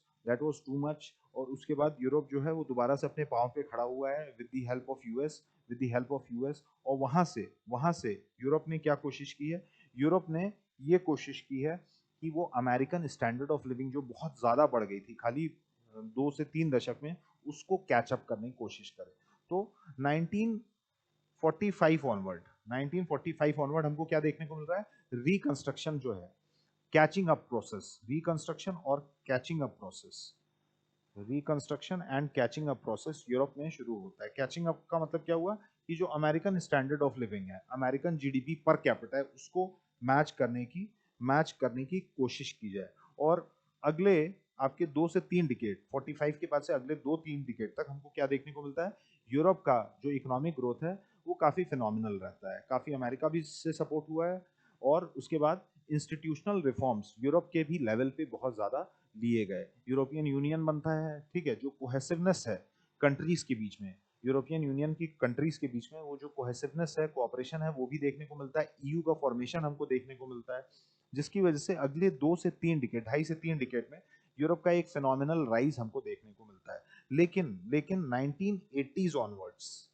टू मच। और उसके बाद यूरोप जो है वो दोबारा से अपने पाँव पे खड़ा हुआ है with the help of US, और वहां से यूरोप ने क्या कोशिश की है, यूरोप ने ये कोशिश की है कि वो अमेरिकन स्टैंडर्ड ऑफ लिविंग जो बहुत ज्यादा बढ़ गई थी खाली 2 से 3 दशक में, उसको कैचअप करने की कोशिश करे। तो 1945 ऑनवर्ड 1945 ऑनवर्ड हमको क्या देखने को मिल रहा है, रिकंस्ट्रक्शन जो है, कैचिंग अप प्रोसेस, रिकंस्ट्रक्शन और catching up process, reconstruction and catching up process Europe में शुरू होता है। कैचिंग अप का मतलब क्या हुआ कि जो अमेरिकन स्टैंडर्ड ऑफ लिविंग है, अमेरिकन जीडीपी पर कैपिटा है, उसको मैच करने की कोशिश की जाए। और अगले आपके 2 से 3 डिकेड, 45 के बाद से अगले 2-3 डिकेड तक हमको क्या देखने को मिलता है, यूरोप का जो इकोनॉमिक ग्रोथ है वो काफी फिनोमिनल रहता है। काफी अमेरिका भी इससे सपोर्ट हुआ है। और उसके बाद इंस्टीट्यूशनल रिफॉर्म्स यूरोप के भी लेवल पे बहुत ज्यादा लिए गए। यूरोपियन यूनियन बनता है, ठीक है, जो कोहेसिवनेस है कंट्रीज के बीच में, यूरोपियन यूनियन की कंट्रीज के बीच में वो जो कोहेसिवनेस है, कोऑपरेशन है, वो भी देखने को मिलता है। ईयू का फॉर्मेशन हमको देखने को मिलता है, जिसकी वजह से अगले 2 से 3 डिकेड, 2.5 से 3 डिकेड में यूरोप का एक फिनोमिनल राइज हमको देखने को मिलता है। लेकिन 1980s ऑनवर्ड्स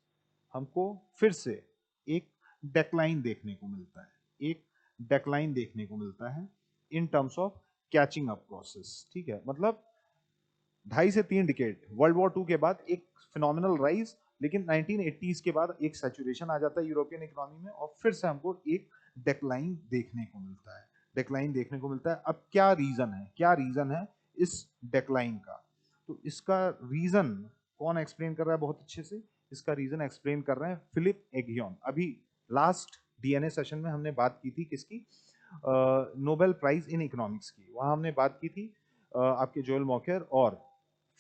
हमको फिर से एक डेक्लाइन देखने को मिलता है, एक डेक्लाइन देखने को मिलता है इन terms of catching up process. ठीक है, मतलब 2.5 से 3 डिकेड वर्ल्ड वॉर टू के बाद एक फिनोमिनल राइज, लेकिन 1980s के बाद एक सैचुरेशन आ जाता है यूरोपियन इकोनॉमी में, और फिर से हमको एक डेक्लाइन देखने को मिलता है, डेक्लाइन देखने को मिलता है। अब क्या रीजन है इस डेक्लाइन का, तो इसका रीजन कौन एक्सप्लेन कर रहा है बहुत अच्छे से, इसका रीजन एक्सप्लेन कर रहे हैं फिलिप एगियन। अभी लास्ट डीएनए सेशन में हमने बात की थी किसकी, नोबेल प्राइज इन इकोनॉमिक्स की। वहां हमने बात की थी आपके जोएल मॉकेर और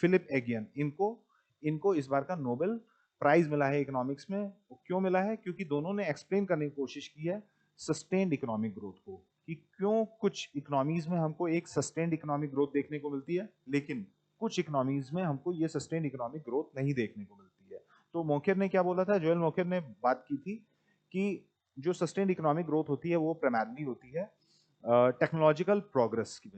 फिलिप एगियन, इनको इनको इस बार का नोबेल प्राइज मिला है इकोनॉमिक्स में। क्यों मिला है, क्योंकि दोनों ने एक्सप्लेन करने की कोशिश की है सस्टेन्ड इकोनॉमिक ग्रोथ को, कि क्यों कुछ इकोनॉमीज में हमको एक सस्टेन्ड इकोनॉमिक ग्रोथ देखने को मिलती है, लेकिन कुछ इकोनॉमीज में हमको ये सस्टेन्ड इकोनॉमिक ग्रोथ नहीं देखने को मिलती है। तो मोकेर ने क्या बोला था, जोएल मोकेर ने बात की थी कि जो सस्टेन्ड इकोनॉमिक ग्रोथ होती है वो प्राइमरली होती है टेक्नोलॉजिकल प्रोग्रेस की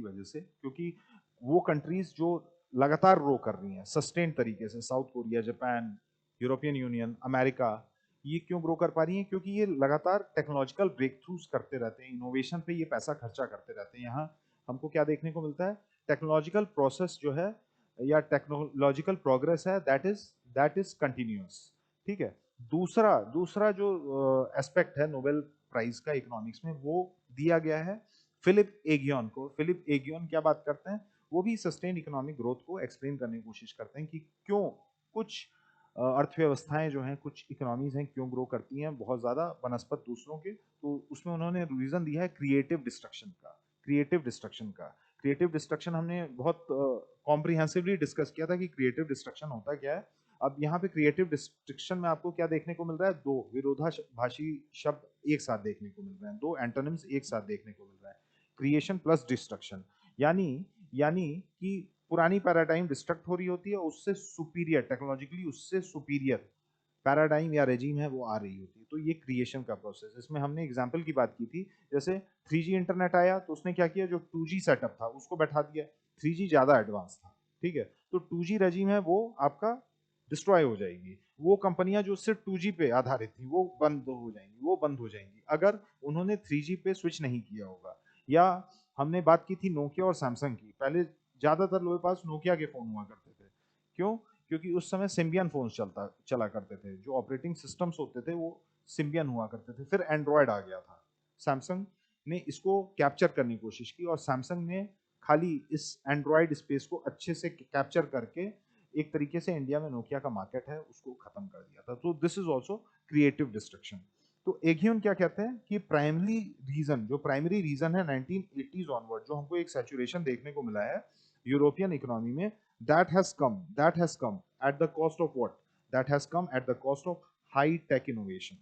वजह से, क्योंकि वो कंट्रीज जो लगातार ग्रो कर रही हैं सस्टेन तरीके से, south Korea, Japan, European union, America, ये क्यों ग्रो कर पा रही हैं, क्योंकि ये लगातार टेक्नोलॉजिकल ब्रेक थ्रूज करते रहते हैं, इनोवेशन पे ये पैसा खर्चा करते रहते हैं। यहाँ हमको क्या देखने को मिलता है, टेक्नोलॉजिकल प्रोसेस जो है या टेक्नोलॉजिकल प्रोग्रेस है, दैट इज कंटिन्यूअस। ठीक है, दूसरा दूसरा जो एस्पेक्ट है नोबेल प्राइज का इकोनॉमिक्स में, वो दिया गया है फिलिप एगियन को। फिलिप एगियन क्या बात करते हैं, वो भी सस्टेन इकोनॉमिक ग्रोथ को एक्सप्लेन करने की कोशिश करते हैं कि क्यों कुछ अर्थव्यवस्थाएं जो हैं, कुछ इकोनॉमीज हैं, क्यों ग्रो करती हैं बहुत ज्यादा बनस्पत दूसरों के। तो उसमें उन्होंने रीजन दिया है क्रिएटिव डिस्ट्रक्शन का। क्रिएटिव डिस्ट्रक्शन हमने बहुत कॉम्प्रिहेंसिवली डिस्कस किया था कि क्रिएटिव डिस्ट्रक्शन होता क्या है। अब यहाँ पे क्रिएटिव डिस्ट्रक्शन में आपको क्या देखने को मिल रहा है, दो विरोधाभासी शब्द एक साथ देखने को मिल रहे हैं, दो एंटोनिम्स एक साथ देखने को मिल रहा है, क्रिएशन प्लस डिस्ट्रक्शन। यानी यानी कि पुरानी पैराडाइम डिस्ट्रक्ट हो रही होती है, उससे सुपीरियर, टेक्नोलॉजिकली उससे सुपीरियर पैराडाइम या रेजीम है वो आ रही होती है। तो ये क्रिएशन का प्रोसेस, इसमें हमने एग्जांपल की बात की थी, जैसे 3G इंटरनेट आया तो उसने क्या किया, जो 2G सेटअप था उसको बैठा दिया, 3G ज्यादा एडवांस था। ठीक है, तो 2G रेजीम है वो आपका डिस्ट्रॉय हो जाएगी। वो कंपनियां जो सिर्फ 2G पे आधारित थी वो बंद हो जाएंगी अगर उन्होंने 3G पे स्विच नहीं किया होगा। या हमने बात की थी नोकिया और सैमसंग की। पहले ज्यादातर लोगों के पास नोकिया के फोन हुआ करते थे, क्यों, क्योंकि उस समय सिम्बियन फोन चला करते थे, जो ऑपरेटिंग सिस्टम्स होते थे वो सिम्बियन हुआ करते थे। फिर एंड्रॉयड आ गया था, सैमसंग ने इसको कैप्चर करने की कोशिश की, और सैमसंग ने खाली इस एंड्रॉयड स्पेस को अच्छे से कैप्चर करके एक तरीके से इंडिया में नोकिया का मार्केट है उसको खत्म कर दिया था। तो this is also creative destruction. तो एगियन क्या कहते हैं कि प्राइमरी रीजन है 1980s ऑनवर्ड, जो हमको एक सैचुरेशन देखने को मिला है यूरोपियन इकोनॉमी में, that has come at the cost of what, that has come at the cost of high tech innovation.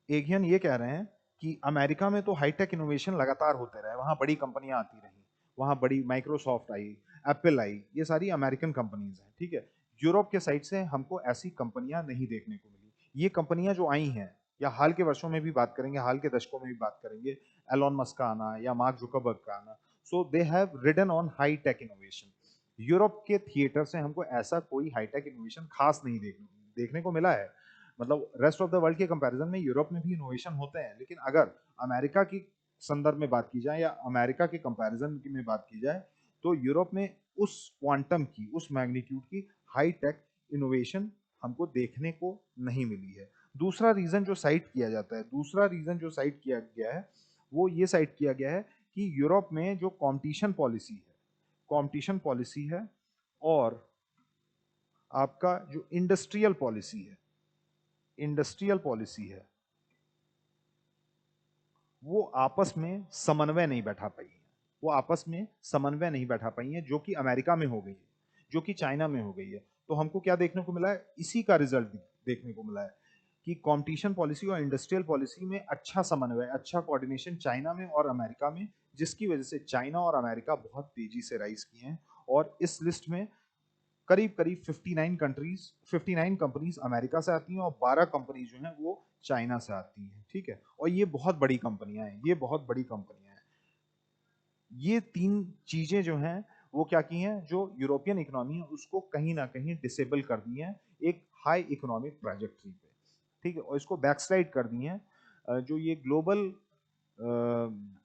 Aegon ये कह रहे हैं कि अमेरिका में तो हाईटेक इनोवेशन लगातार होते रहे, वहां बड़ी कंपनियां आती रही, वहाँ बड़ी माइक्रोसॉफ्ट आई, एप्पल आई, ये सारी अमेरिकन कंपनीज हैं, ठीक है। यूरोप के साइड से हमको ऐसी कंपनियां नहीं देखने को मिली। ये कंपनियां जो आई हैं, या हाल के वर्षों में भी बात करेंगे, हाल के दशकों में भी बात करेंगे, एलॉन मस्क का आना या मार्क जुकरबर्ग का आना, so they have ridden on high tech innovation. Europe के थिएटर से हमको ऐसा कोई हाई टेक इनोवेशन खास नहीं देखने को मिला है। मतलब रेस्ट ऑफ द वर्ल्ड के कंपैरिजन में यूरोप में भी इनोवेशन होते हैं, लेकिन अगर अमेरिका की संदर्भ में बात की जाए या अमेरिका के कंपैरिजन में बात की जाए, तो यूरोप में उस क्वांटम की, उस मैग्नीट्यूड की हाई टेक इनोवेशन हमको देखने को नहीं मिली है। दूसरा रीजन जो साइट किया जाता है, दूसरा रीजन जो साइट किया गया है, वो ये साइट किया गया है कि यूरोप में जो कंपटीशन पॉलिसी है और आपका जो इंडस्ट्रियल पॉलिसी है, वो आपस में समन्वय नहीं बैठा पाई है। वो आपस में समन्वय नहीं बैठा पाई है, जो कि अमेरिका में हो गई है, जो कि चाइना में हो गई है। तो हमको क्या देखने को मिला है, इसी का रिजल्ट देखने को मिला है कि कंपटीशन पॉलिसी और इंडस्ट्रियल पॉलिसी में अच्छा समन्वय, अच्छा कोऑर्डिनेशन चाइना में और अमेरिका में, जिसकी वजह से चाइना और अमेरिका बहुत तेजी से राइज किए हैं। और इस लिस्ट में करीब करीब 59 कंपनीज अमेरिका से आती हैं और 12 कंपनीज जो हैं वो चाइना से आती हैं, ठीक है। और ये बहुत बड़ी कंपनियां हैं, ये बहुत बड़ी कंपनियां हैं। ये तीन चीजें जो हैं वो क्या की हैं, जो यूरोपियन इकोनॉमी है उसको कहीं ना कहीं डिसेबल कर दी हैं एक हाई इकोनॉमिक ट्रैजेक्टरी पे, ठीक है। और इसको बैकस्लाइड कर दी हैं। जो ये ग्लोबल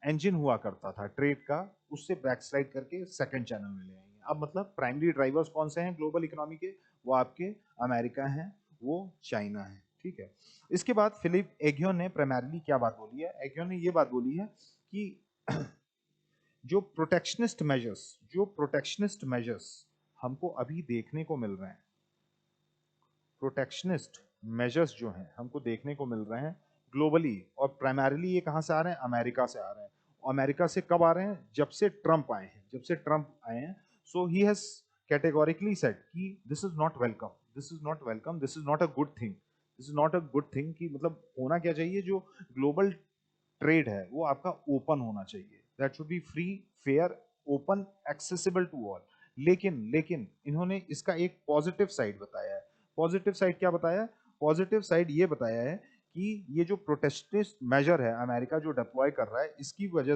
इंजन हुआ करता था ट्रेड का, उससे बैकस्लाइड करके सेकंड चैनल में ले आएंगे। अब मतलब प्राइमरी ड्राइवर्स कौन से हैं ग्लोबल इकोनॉमी के, वो आपके अमेरिका हैं, वो चाइना है, ठीक है। इसके बाद फिलिप एग्योन ने प्राइमरली क्या बात बोली है, एग्योन ने ये बात बोली है कि जो प्रोटेक्शनिस्ट मेजर्स हमको अभी देखने को मिल रहे हैं, प्रोटेक्शनिस्ट मेजर्स जो हैं हमको देखने को मिल रहे हैं ग्लोबली, और प्राइमरली ये कहां से आ रहे हैं, अमेरिका से आ रहे हैं। अमेरिका से कब आ रहे हैं, जब से ट्रंप आए हैं, जब से ट्रंप आए हैं। सो ही हैज कैटेगोरिकली सेड कि this is not welcome, this is not welcome, this is not a good thing, this is not a good thing. कि मतलब होना क्या चाहिए, जो ग्लोबल ट्रेड है वो आपका ओपन होना चाहिए, that should be free, fair, open, accessible to all. लेकिन लेकिन इन्होंने इसका एक पॉजिटिव साइड बताया है। पॉजिटिव साइड क्या बताया है, पॉजिटिव साइड ये बताया है कि ये जो प्रोटेक्शनिस्ट मेजर है अमेरिका जो डिप्लॉय कर रहा है, इसकी वजह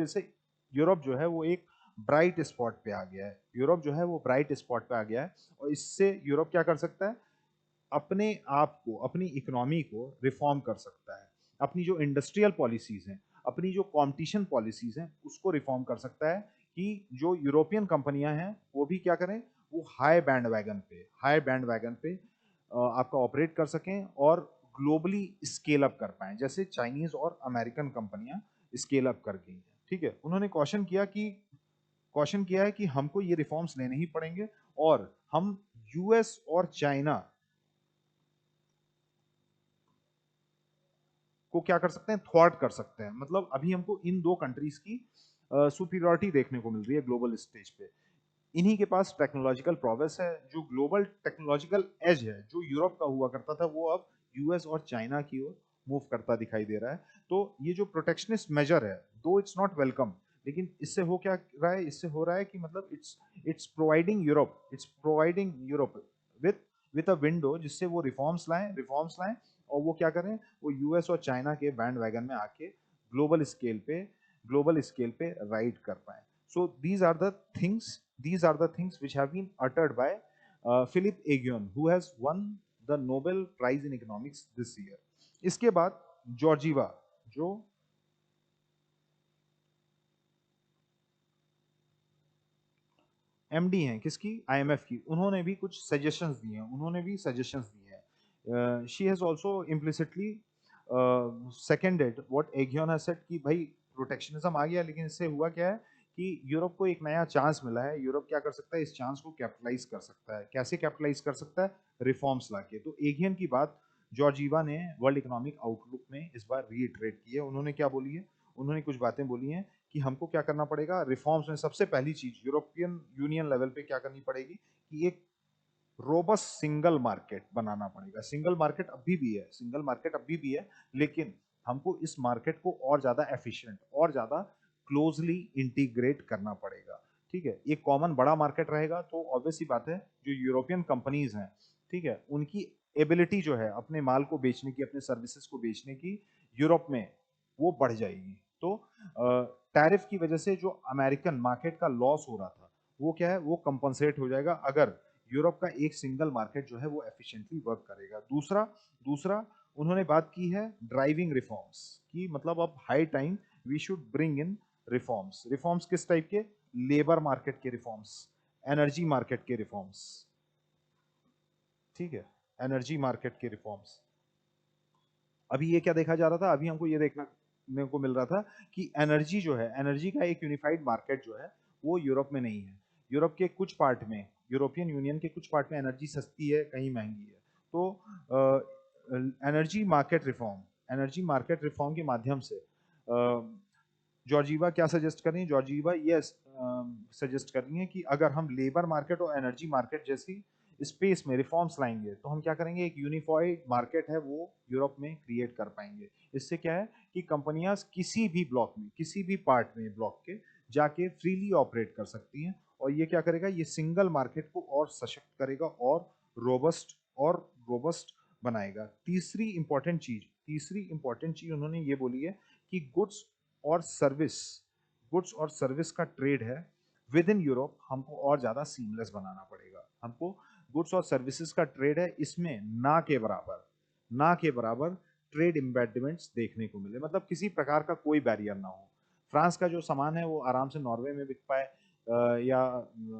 से यूरोप जो है वो एक ब्राइट स्पॉट पे आ गया है, यूरोप जो है वो ब्राइट स्पॉट पे आ गया है। और इससे यूरोप क्या कर सकता है, अपने आप को, अपनी इकोनॉमी को रिफॉर्म कर सकता है, अपनी जो इंडस्ट्रियल पॉलिसीज हैं, अपनी जो कंपटीशन पॉलिसीज हैं, उसको रिफॉर्म कर सकता है कि जो यूरोपियन कंपनियां हैं वो भी क्या करें, वो हाई बैंड वैगन पे आपका ऑपरेट कर सकें और ग्लोबली स्केल अप कर पाएं, जैसे चाइनीज और अमेरिकन कंपनियां स्केल अप कर गई हैं, ठीक है। उन्होंने क्वेश्चन किया है कि हमको ये रिफॉर्म्स लेने ही पड़ेंगे, और हम यूएस और चाइना को क्या कर सकते हैं, थ्वार्ट कर सकते हैं। मतलब अभी हमको इन दो कंट्रीज की सुपीरियरिटी देखने को मिल रही है ग्लोबल स्टेज पे। इन्हीं के पास टेक्नोलॉजिकल प्रोग्रेस है, जो ग्लोबल टेक्नोलॉजिकल एज है जो यूरोप का हुआ करता था, वो अब यूएस और चाइना की ओर मूव करता दिखाई दे रहा है। तो ये जो प्रोटेक्शनिस्ट मेजर है, दो इट्स नॉट वेलकम, लेकिन इससे हो क्या रहा है, इससे हो रहा है कि मतलब it's providing Europe with with a window, जिससे वो रिफॉर्म्स लाएं, और वो क्या करें, वो यूएस और चाइना के बैंड वैगन में आके ग्लोबल स्केल पे ग्लोबल स्केल पे राइड कर पाए। सो these are the things which have been uttered by Philip Agion, who has won the Nobel Prize in Economics this year. इसके बाद जॉर्जीवा, जो एमडी हैं किसकी, आईएमएफ की, उन्होंने भी कुछ सजेशंस दिए हैं। She has also implicitly seconded what एगियन हैज सेड कि भाई प्रोटेक्शनिज्म आ गया, लेकिन इससे हुआ क्या है कि यूरोप को एक नया चांस मिला है। यूरोप क्या कर सकता है, इस चांस को कैपिटलाइज कर सकता है। कैसे कैपिटलाइज कर सकता है, रिफॉर्म्स लाके। तो एगियन की बात जॉर्जीवा ने वर्ल्ड इकोनॉमिक आउटलुक में इस बार रीइटरेट की है। उन्होंने क्या बोली है, उन्होंने कुछ बातें बोली हैं कि हमको क्या करना पड़ेगा रिफॉर्म्स में। सबसे पहली चीज यूरोपियन यूनियन लेवल पे क्या करनी पड़ेगी कि एक रोबस्ट सिंगल मार्केट बनाना पड़ेगा। सिंगल मार्केट अभी भी है, लेकिन हमको इस मार्केट को और ज्यादा एफिशिएंट, और ज्यादा क्लोजली इंटीग्रेट करना पड़ेगा। ठीक है, एक कॉमन बड़ा मार्केट रहेगा तो ऑब्वियस सी बात है जो यूरोपियन कंपनीज हैं, ठीक है, उनकी एबिलिटी जो है अपने माल को बेचने की, अपने सर्विसेज को बेचने की यूरोप में, वो बढ़ जाएगी। तो टैरिफ की वजह से जो अमेरिकन मार्केट का लॉस हो रहा था वो क्या है, वो कंपनसेट हो जाएगा अगर यूरोप का एक सिंगल मार्केट जो है वो एफिशिएंटली वर्क करेगा। दूसरा दूसरा उन्होंने बात की है ड्राइविंग रिफॉर्म्स की, मतलब अब high time we should bring in reforms. Reforms किस टाइप के? लेबर मार्केट के रिफॉर्म्स, एनर्जी मार्केट के रिफॉर्म्स, ठीक है, एनर्जी मार्केट के रिफॉर्म्स। अभी ये क्या देखा जा रहा था, अभी हमको ये देखने को मिल रहा था कि एनर्जी जो है, एनर्जी का एक यूनिफाइड मार्केट जो है वो यूरोप में नहीं है। यूरोप के कुछ पार्ट में, यूरोपियन यूनियन के कुछ पार्ट में एनर्जी सस्ती है, कहीं महंगी है। तो energy market reform, energy market reform के माध्यम से जॉर्जिवा क्या सजेस्ट कर रही है? जॉर्जिवा ये सजेस्ट कर रही है कि अगर हम लेबर मार्केट और एनर्जी मार्केट जैसी स्पेस में रिफॉर्म्स लाएंगे तो हम क्या करेंगे, एक यूनिफाइड मार्केट है वो यूरोप में क्रिएट कर पाएंगे। इससे क्या है कि कंपनियां किसी भी ब्लॉक में, किसी भी पार्ट में ब्लॉक के जाके फ्रीली ऑपरेट कर सकती हैं। और ये क्या करेगा, ये सिंगल मार्केट को और सशक्त करेगा और रोबस्ट बनाएगा। तीसरी इंपॉर्टेंट चीज उन्होंने ये बोली है कि और सर्विस गुड्स और सर्विस का ट्रेड है विद इन यूरोप हमको और ज्यादा सीमलेस बनाना पड़ेगा। हमको गुड्स और सर्विसेज का ट्रेड है, इसमें ना के बराबर ट्रेड इम्बेडिमेंट्स देखने को मिले, मतलब किसी प्रकार का कोई बैरियर ना हो। फ्रांस का जो सामान है वो आराम से नॉर्वे में बिक पाए, या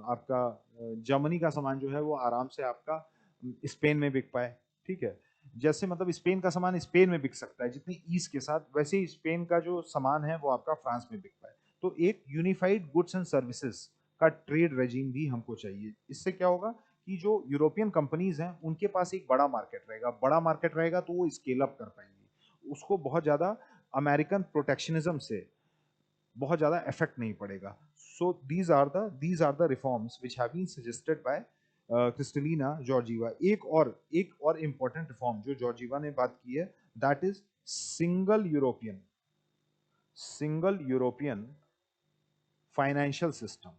आपका जर्मनी का सामान जो है वो आराम से आपका स्पेन में बिक पाए। ठीक है, जैसे मतलब स्पेन का सामान स्पेन में बिक सकता है जितनी ईज के साथ, वैसे ही स्पेन का जो सामान है वो आपका फ्रांस में बिक पाए। तो एक यूनिफाइड गुड्स एंड सर्विसेज का ट्रेड रेजिम भी हमको चाहिए। इससे क्या होगा कि जो यूरोपियन कंपनीज हैं उनके पास एक बड़ा मार्केट रहेगा तो वो स्केल अप कर पाएंगे, उसको बहुत ज्यादा अमेरिकन प्रोटेक्शनिज्म से बहुत ज्यादा इफेक्ट नहीं पड़ेगा। So these are the reforms which have been suggested by Kristalina Georgieva. एक और इंपॉर्टेंट रिफॉर्म जो जॉर्जिवा ने बात की है, that is single European financial system.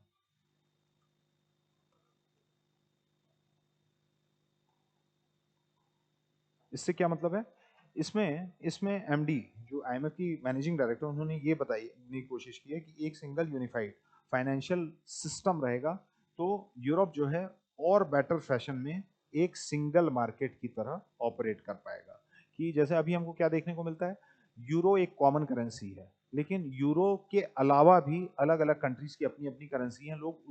इससे क्या मतलब है? इसमें इसमें एमडी जो आईएमएफ की मैनेजिंग डायरेक्टर, उन्होंने ये बताने की कोशिश की है कि एक सिंगल यूनिफाइड फाइनेंशियल सिस्टम रहेगा तो यूरोप जो है और बेटर फैशन में एक सिंगल मार्केट की तरह ऑपरेट कर पाएगा। कि जैसे अभी हमको क्या देखने को मिलता है, यूरो एक कॉमन करेंसी है, लेकिन यूरो के अलावा भी अलग अलग कंट्रीज की अपनी अपनी करेंसी हैं, लोग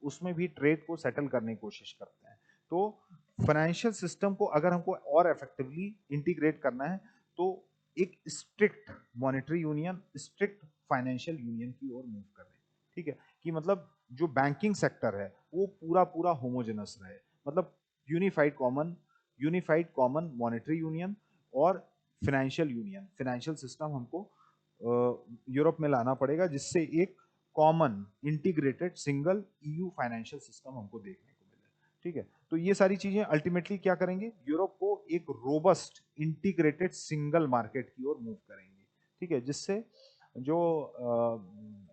उसमें भी ट्रेड को सेटल करने की कोशिश करते हैं। तो फाइनेंशियल सिस्टम को अगर हमको और इफेक्टिवली इंटीग्रेट करना है तो एक strict monetary union, strict financial union की ओर मूव कर रहे हैं। ठीक है, कि मतलब जो बैंकिंग सेक्टर है वो पूरा पूरा होमोजेनस रहे, मतलब यूनिफाइड कॉमन मॉनेटरी यूनियन और फाइनेंशियल सिस्टम हमको यूरोप में लाना पड़ेगा, जिससे एक common integrated single EU financial system हमको देखने को मिले। ठीक है, तो ये सारी चीजें अल्टीमेटली क्या करेंगे, यूरोप को एक रोबस्ट इंटीग्रेटेड सिंगल मार्केट की ओर मूव करेंगे। ठीक है, जिससे जो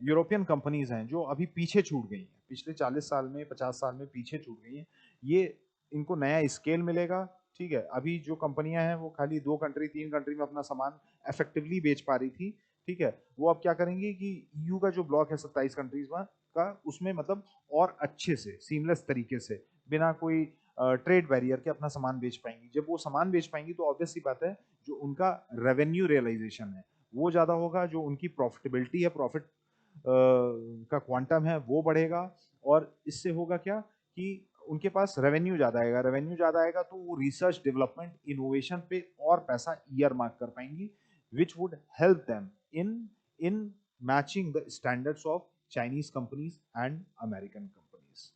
यूरोपियन कंपनीज हैं जो अभी पीछे छूट गई हैं, पिछले 40 साल में 50 साल में पीछे छूट गई हैं, ये इनको नया स्केल मिलेगा। ठीक है, अभी जो कंपनियां हैं वो खाली 2 कंट्री 3 कंट्री में अपना सामान इफेक्टिवली बेच पा रही थी। ठीक है, वो अब क्या करेंगी कि ईयू का जो ब्लॉक है 27 कंट्रीज का, उसमें मतलब और अच्छे से सीमलेस तरीके से बिना कोई ट्रेड बैरियर के अपना सामान बेच पाएंगी। जब वो सामान बेच पाएंगी तो ऑब्वियस सी बात है जो उनका रेवेन्यू रियलाइजेशन है वो ज्यादा होगा, जो उनकी प्रॉफिटेबिलिटी है, प्रॉफिट का क्वांटम है वो बढ़ेगा। और इससे होगा क्या कि उनके पास रेवेन्यू ज्यादा आएगा तो वो रिसर्च डेवलपमेंट इनोवेशन पे और पैसा ईयर मार्क कर पाएंगी, which would help them in matching the standards of Chinese companies and American companies.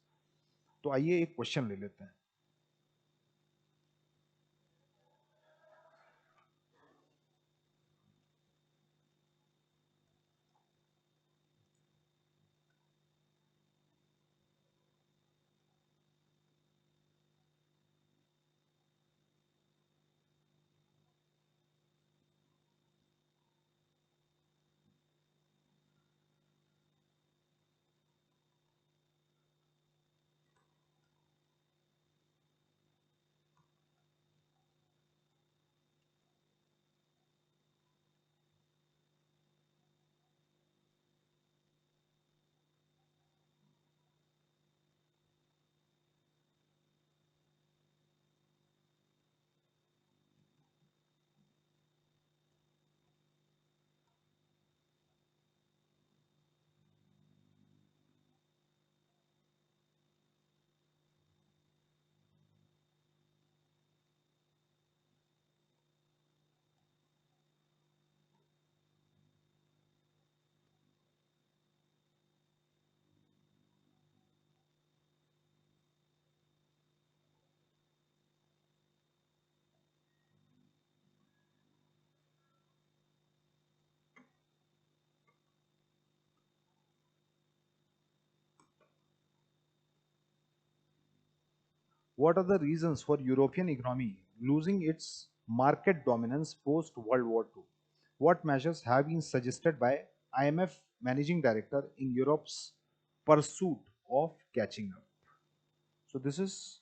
तो आइए एक क्वेश्चन ले लेते हैं। What are the reasons for European economy losing its market dominance post World War II? What measures have been suggested by IMF managing director in Europe's pursuit of catching up? So this is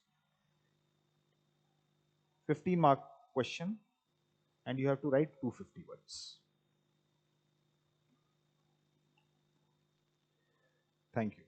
15-mark question and you have to write 250 words. Thank you.